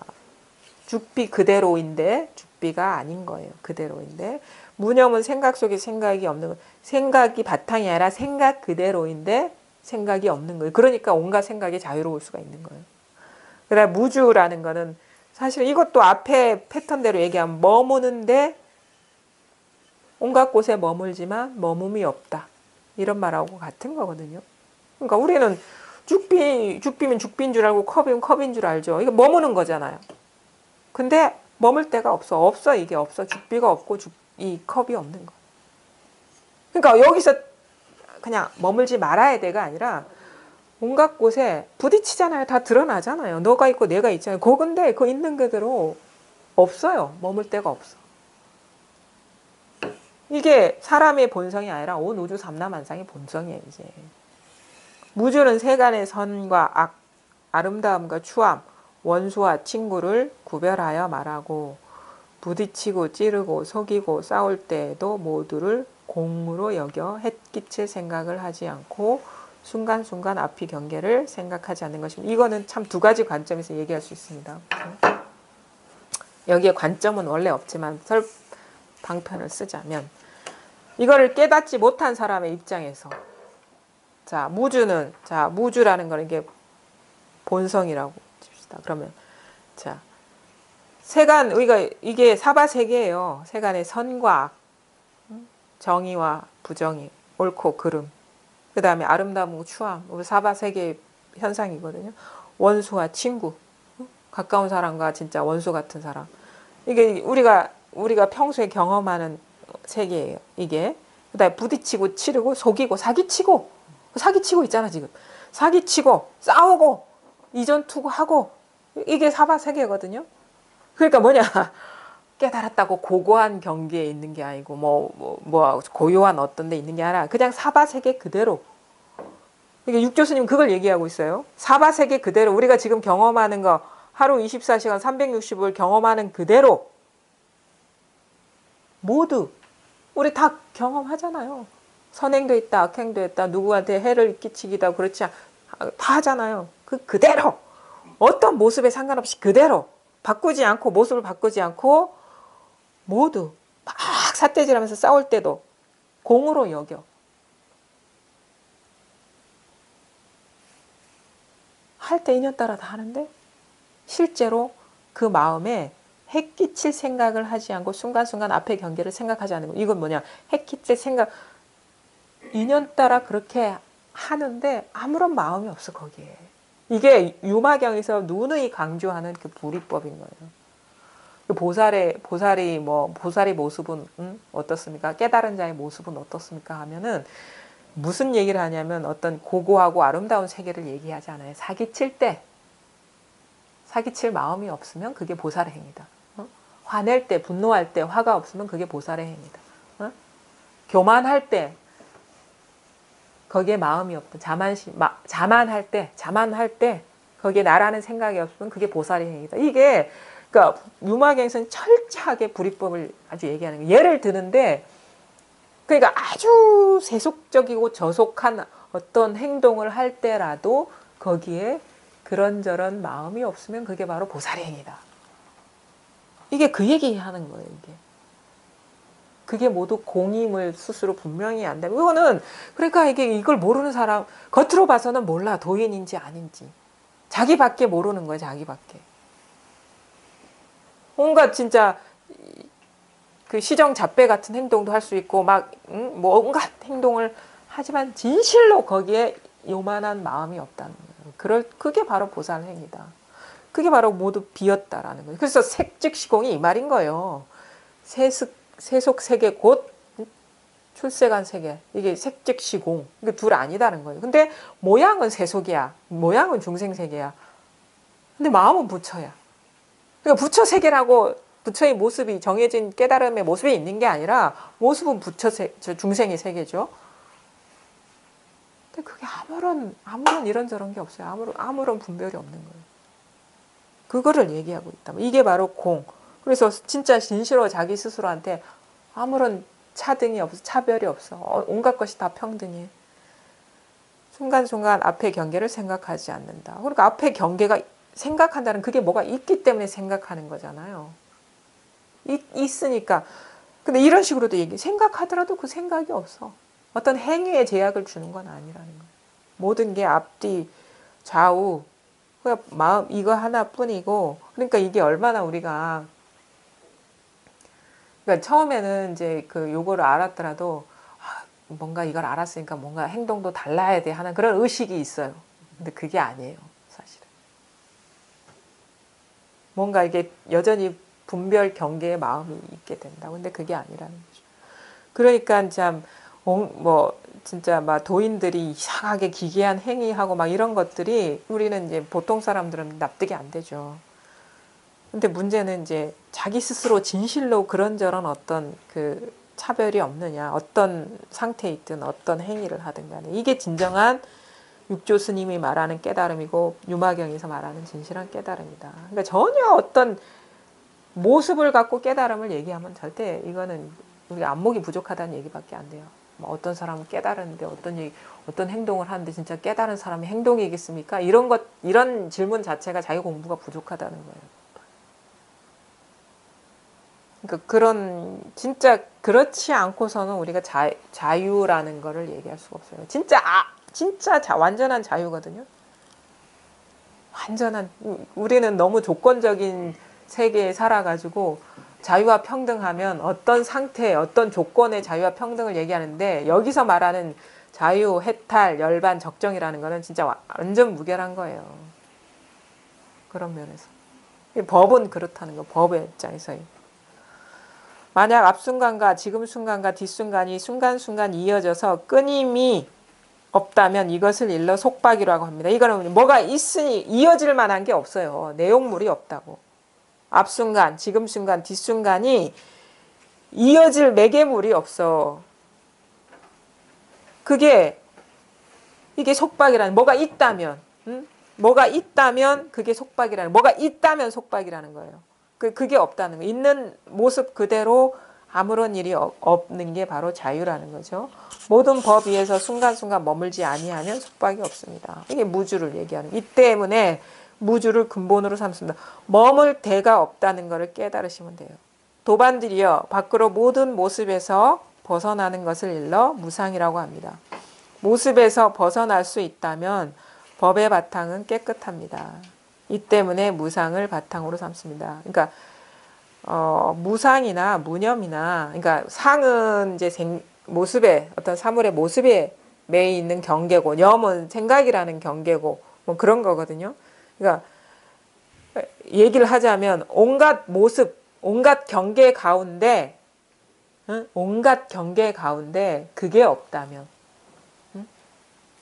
죽비 그대로인데 죽비가 아닌 거예요. 그대로인데 무념은 생각 속에 생각이 없는 거. 생각이 바탕이 아니라 생각 그대로인데 생각이 없는 거예요. 그러니까 온갖 생각이 자유로울 수가 있는 거예요. 그다음 무주라는 거는 사실 이것도 앞에 패턴대로 얘기하면 머무는데 온갖 곳에 머물지만 머금이 없다. 이런 말하고 같은 거거든요. 그러니까 우리는 죽비면 죽비인 줄 알고 컵이면 컵인 줄 알죠. 이거 머무는 거잖아요. 근데 머물 데가 없어. 없어 이게 없어. 죽비가 없고 이 컵이 없는 거. 그러니까 여기서 그냥 머물지 말아야 돼가 아니라 온갖 곳에 부딪히잖아요. 다 드러나잖아요. 너가 있고 내가 있잖아요. 그건데 그 있는 그대로 없어요. 머물 데가 없어. 이게 사람의 본성이 아니라 온 우주 삼라만상의 본성이에요. 이제 무주는 세간의 선과 악, 아름다움과 추함, 원수와 친구를 구별하여 말하고 부딪히고 찌르고 속이고 싸울 때에도 모두를 공으로 여겨 햇끼칠 생각을 하지 않고 순간순간 앞이 경계를 생각하지 않는 것입니다. 이거는 참 두 가지 관점에서 얘기할 수 있습니다. 여기에 관점은 원래 없지만 방편을 쓰자면 이거를 깨닫지 못한 사람의 입장에서 자 무주라는 거는 이게 본성이라고 칩시다. 그러면 자 세간 우리가 이게 사바세계예요. 세간의 선과 악, 정의와 부정의, 옳고 그름, 그 다음에 아름다움과 추함, 사바세계 현상이거든요. 원수와 친구, 가까운 사람과 진짜 원수 같은 사람. 이게 우리가 평소에 경험하는 세계예요. 이게 그다음에 부딪히고 치르고 속이고 사기치고 있잖아 지금. 사기치고 싸우고 이전 투구하고 이게 사바세계거든요. 그러니까 뭐냐 깨달았다고 고고한 경계에 있는 게 아니고 뭐 고요한 어떤 데 있는 게 아니라 그냥 사바세계 그대로. 그러니까 육조스님 그걸 얘기하고 있어요. 사바세계 그대로 우리가 지금 경험하는 거 하루 24시간 365일 경험하는 그대로 모두 우리 다 경험하잖아요. 선행도 있다 악행도 있다 누구한테 해를 끼치기도 그렇지 다 하잖아요. 그대로 어떤 모습에 상관없이 그대로 바꾸지 않고 모습을 바꾸지 않고 모두 막 삿대질하면서 싸울 때도 공으로 여겨. 할 때 인연 따라 다 하는데 실제로 그 마음에 해끼칠 생각을 하지 않고 순간순간 앞의 경계를 생각하지 않는 거. 이건 뭐냐 해끼칠 생각 인연 따라 그렇게 하는데 아무런 마음이 없어 거기에. 이게 유마경에서 누누이 강조하는 그 불이법인 거예요. 보살이 모습은 어떻습니까? 깨달은 자의 모습은 어떻습니까? 하면은 무슨 얘기를 하냐면 어떤 고고하고 아름다운 세계를 얘기하지 않아요. 사기칠 마음이 없으면 그게 보살의 행위다. 화낼 때, 분노할 때 화가 없으면 그게 보살의 행위다. 교만할 때 거기에 마음이 없다. 자만할 때 거기에 나라는 생각이 없으면 그게 보살의 행위다. 이게 그러니까 유마경에서는 철저하게 불이법을 아주 얘기하는 거예요. 예를 드는데 그러니까 아주 세속적이고 저속한 어떤 행동을 할 때라도 거기에 그런저런 마음이 없으면 그게 바로 보살의 행위다. 이게 그 얘기하는 거예요. 그게 모두 공임을 스스로 분명히 안다면 이거는 그러니까 이걸 모르는 사람 겉으로 봐서는 몰라 도인인지 아닌지 자기밖에 모르는 거예요. 자기밖에. 온갖 진짜 그 시정잡배 같은 행동도 할 수 있고 막 뭐 온갖 행동을 하지만 진실로 거기에 요만한 마음이 없다는 거예요. 그게 바로 보살 행위다. 그게 바로 모두 비었다라는 거예요. 그래서 색즉시공이 이 말인 거예요. 세속세계 곧 출세간 세계. 이게 색즉시공. 이게 둘 아니다는 거예요. 근데 모양은 세속이야. 모양은 중생세계야. 근데 마음은 부처야. 그러니까 부처 세계라고 부처의 모습이 정해진 깨달음의 모습이 있는 게 아니라 모습은 중생의 세계죠. 근데 그게 아무런 이런저런 게 없어요. 아무런 분별이 없는 거예요. 그거를 얘기하고 있다. 이게 바로 공. 그래서 진짜 진실로 자기 스스로한테 아무런 차등이 없어, 차별이 없어. 온갖 것이 다 평등해. 순간순간 앞의 경계를 생각하지 않는다. 그러니까 앞의 경계가 생각한다는 그게 뭐가 있기 때문에 생각하는 거잖아요. 있으니까. 근데 이런 식으로도 생각하더라도 그 생각이 없어. 어떤 행위에 제약을 주는 건 아니라는 거예요. 모든 게 앞뒤, 좌우, 그냥 마음 이거 하나뿐이고, 그러니까 이게 얼마나 우리가, 그러니까 처음에는 이제 그 요거를 알았더라도 뭔가 이걸 알았으니까 뭔가 행동도 달라야 돼 하는 그런 의식이 있어요. 근데 그게 아니에요, 사실은. 뭔가 이게 여전히 분별 경계의 마음이 있게 된다고. 근데 그게 아니라는 거죠. 그러니까 참 뭐 진짜 막 도인들이 이상하게 기괴한 행위하고 막 이런 것들이 우리는 이제 보통 사람들은 납득이 안 되죠. 근데 문제는 이제 자기 스스로 진실로 그런저런 어떤 그 차별이 없느냐, 어떤 상태에 있든 어떤 행위를 하든 간에 이게 진정한 육조 스님이 말하는 깨달음이고 유마경에서 말하는 진실한 깨달음이다. 그러니까 전혀 어떤 모습을 갖고 깨달음을 얘기하면 절대 이거는 우리가 안목이 부족하다는 얘기밖에 안 돼요. 뭐 어떤 사람은 깨달았는데 어떤 행동을 하는데 진짜 깨달은 사람이 행동이겠습니까? 이런 질문 자체가 자기 공부가 부족하다는 거예요. 그러니까 그런 진짜 그렇지 않고서는 우리가 자유라는 거를 얘기할 수가 없어요. 진짜 완전한 자유거든요. 완전한 우리는 너무 조건적인 세계에 살아가지고 자유와 평등하면 어떤 상태, 어떤 조건의 자유와 평등을 얘기하는데 여기서 말하는 자유, 해탈, 열반, 적정이라는 거는 진짜 완전 무결한 거예요. 그런 면에서. 법은 그렇다는 거, 법의 입장에서. 만약 앞순간과 지금 순간과 뒷순간이 순간순간 이어져서 끊임이 없다면 이것을 일러 속박이라고 합니다. 이거는 뭐가 있으니 이어질 만한 게 없어요. 내용물이 없다고. 앞순간, 지금 순간, 뒷순간이 이어질 매개물이 없어. 이게 속박이라는, 뭐가 있다면, 뭐가 있다면 그게 속박이라는, 뭐가 있다면 속박이라는 거예요. 그게 없다는 거예요. 있는 모습 그대로 아무런 일이 없는 게 바로 자유라는 거죠. 모든 법 위에서 순간순간 머물지 아니하면 속박이 없습니다. 이게 무주를 얘기하는. 이 때문에 무주를 근본으로 삼습니다. 머물 데가 없다는 것을 깨달으시면 돼요. 도반들이여 밖으로 모든 모습에서 벗어나는 것을 일러 무상이라고 합니다. 모습에서 벗어날 수 있다면 법의 바탕은 깨끗합니다. 이 때문에 무상을 바탕으로 삼습니다. 그러니까 무상이나 무념이나, 그러니까 상은 이제 모습에 어떤 사물의 모습에 매 있는 경계고, 념은 생각이라는 경계고, 뭐 그런 거거든요. 그러니까 얘기를 하자면 온갖 모습, 온갖 경계 가운데, 온갖 경계 가운데 그게 없다면,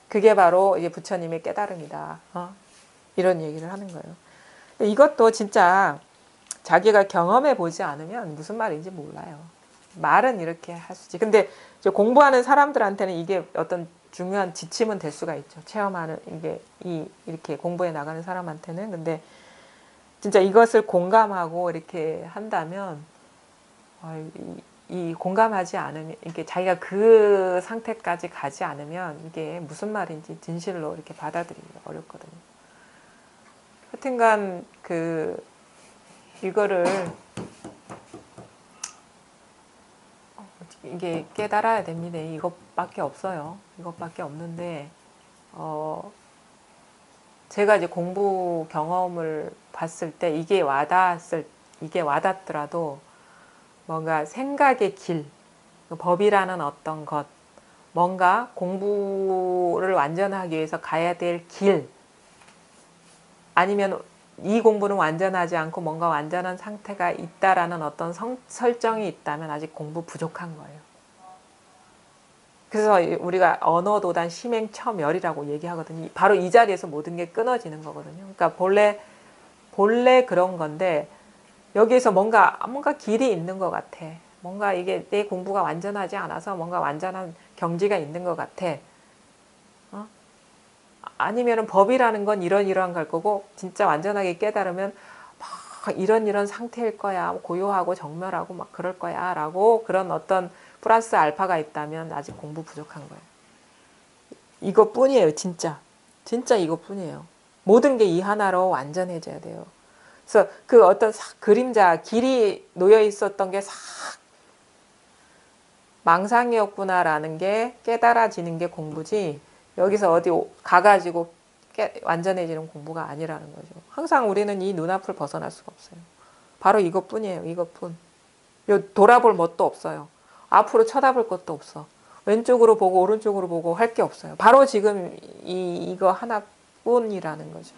그게 바로 이제 부처님의 깨달음이다. 이런 얘기를 하는 거예요. 이것도 진짜 자기가 경험해 보지 않으면 무슨 말인지 몰라요. 말은 이렇게 할 수 있지. 근데 이제 공부하는 사람들한테는 이게 어떤 중요한 지침은 될 수가 있죠. 체험하는 이렇게 공부해 나가는 사람한테는. 근데 진짜 이것을 공감하고 이렇게 한다면 이 공감하지 않으면 이게 자기가 그 상태까지 가지 않으면 이게 무슨 말인지 진실로 이렇게 받아들이기가 어렵거든요. 하여튼간 이거를 이게 깨달아야 됩니다. 이것밖에 없어요. 이것밖에 없는데 제가 이제 공부 경험을 봤을 때 이게 와닿더라도 뭔가 생각의 길, 법이라는 어떤 것, 뭔가 공부를 완전하기 위해서 가야 될 길, 아니면 이 공부는 완전하지 않고 뭔가 완전한 상태가 있다라는 어떤 설정이 있다면 아직 공부 부족한 거예요. 그래서 우리가 언어도단 심행처멸이라고 얘기하거든요. 바로 이 자리에서 모든 게 끊어지는 거거든요. 그러니까 본래 그런 건데 여기에서 뭔가 길이 있는 것 같아. 뭔가 이게 내 공부가 완전하지 않아서 뭔가 완전한 경지가 있는 것 같아. 아니면은 법이라는 건 이런 걸 거고 진짜 완전하게 깨달으면 막 이런 상태일 거야. 고요하고 정멸하고 막 그럴 거야. 라고 그런 어떤 플러스 알파가 있다면 아직 공부 부족한 거예요. 이것뿐이에요. 진짜 이것뿐이에요. 모든 게 이 하나로 완전해져야 돼요. 그래서 그 어떤 그림자, 길이 놓여 있었던 게 싹 망상이었구나라는 게 깨달아지는 게 공부지, 여기서 어디 가가지고 완전해지는 공부가 아니라는 거죠. 항상 우리는 이 눈앞을 벗어날 수가 없어요. 바로 이것뿐이에요. 이것뿐. 돌아볼 것도 없어요. 앞으로 쳐다볼 것도 없어. 왼쪽으로 보고 오른쪽으로 보고 할 게 없어요. 바로 지금 이거 하나뿐이라는 거죠.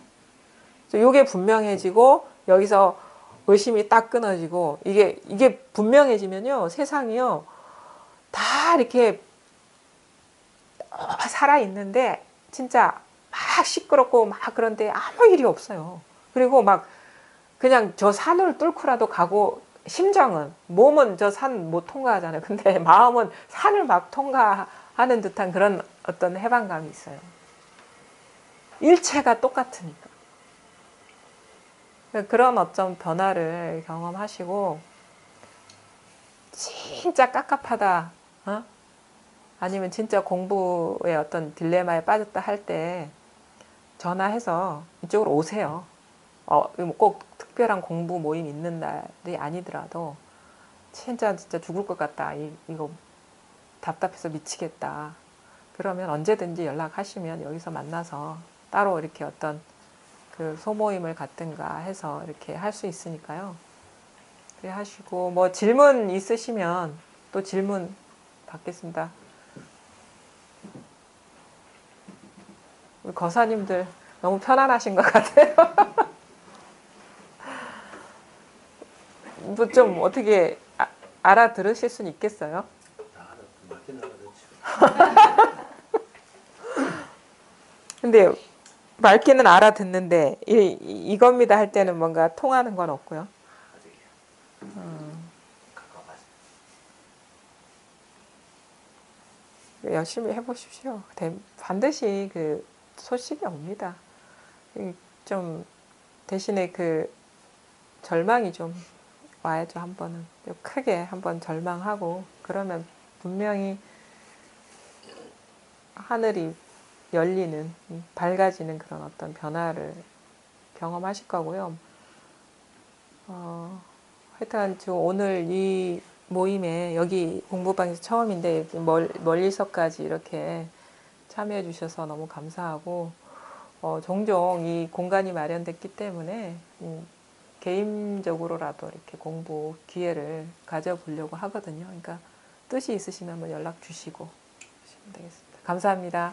이게 분명해지고 여기서 의심이 딱 끊어지고 이게 분명해지면요, 세상이요 다 이렇게 살아 있는데 진짜 막 시끄럽고 막 그런데 아무 일이 없어요. 그리고 막 그냥 저 산을 뚫고라도 가고, 심정은, 몸은 저 산 못 통과하잖아요. 근데 마음은 산을 막 통과하는 듯한 그런 어떤 해방감이 있어요. 일체가 똑같으니까. 그런 어떤 변화를 경험하시고, 진짜 깝깝하다, 어? 아니면 진짜 공부의 어떤 딜레마에 빠졌다 할 때 전화해서 이쪽으로 오세요. 꼭 특별한 공부 모임 있는 날이 아니더라도 진짜 죽을 것 같다, 이거 답답해서 미치겠다, 그러면 언제든지 연락하시면 여기서 만나서 따로 이렇게 어떤 그 소모임을 갖든가 해서 이렇게 할 수 있으니까요. 그래 하시고, 뭐 질문 있으시면 또 질문 받겠습니다. 우리 거사님들 너무 편안하신 것 같아요. 뭐 좀 어떻게 알아들으실 수는 있겠어요?
맞긴 알아듣죠.
근데 말귀는 알아듣는데 이겁니다 할 때는 뭔가 통하는 건 없고요.
가까워서.
열심히 해보십시오. 반드시 그 소식이 옵니다. 좀 대신에 그 절망이 좀 와야죠. 한 번은 크게 한번 절망하고, 그러면 분명히 하늘이 열리는, 밝아지는 그런 어떤 변화를 경험하실 거고요. 하여튼 오늘 이 모임에, 여기 공부방에서 처음인데 멀리서까지 이렇게 참여해 주셔서 너무 감사하고, 종종 이 공간이 마련됐기 때문에 개인적으로라도 이렇게 공부 기회를 가져보려고 하거든요. 그러니까 뜻이 있으시면 한번 연락 주시고 하시면 되겠습니다. 감사합니다.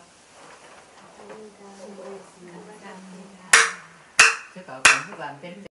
제가 공부가 안 될 때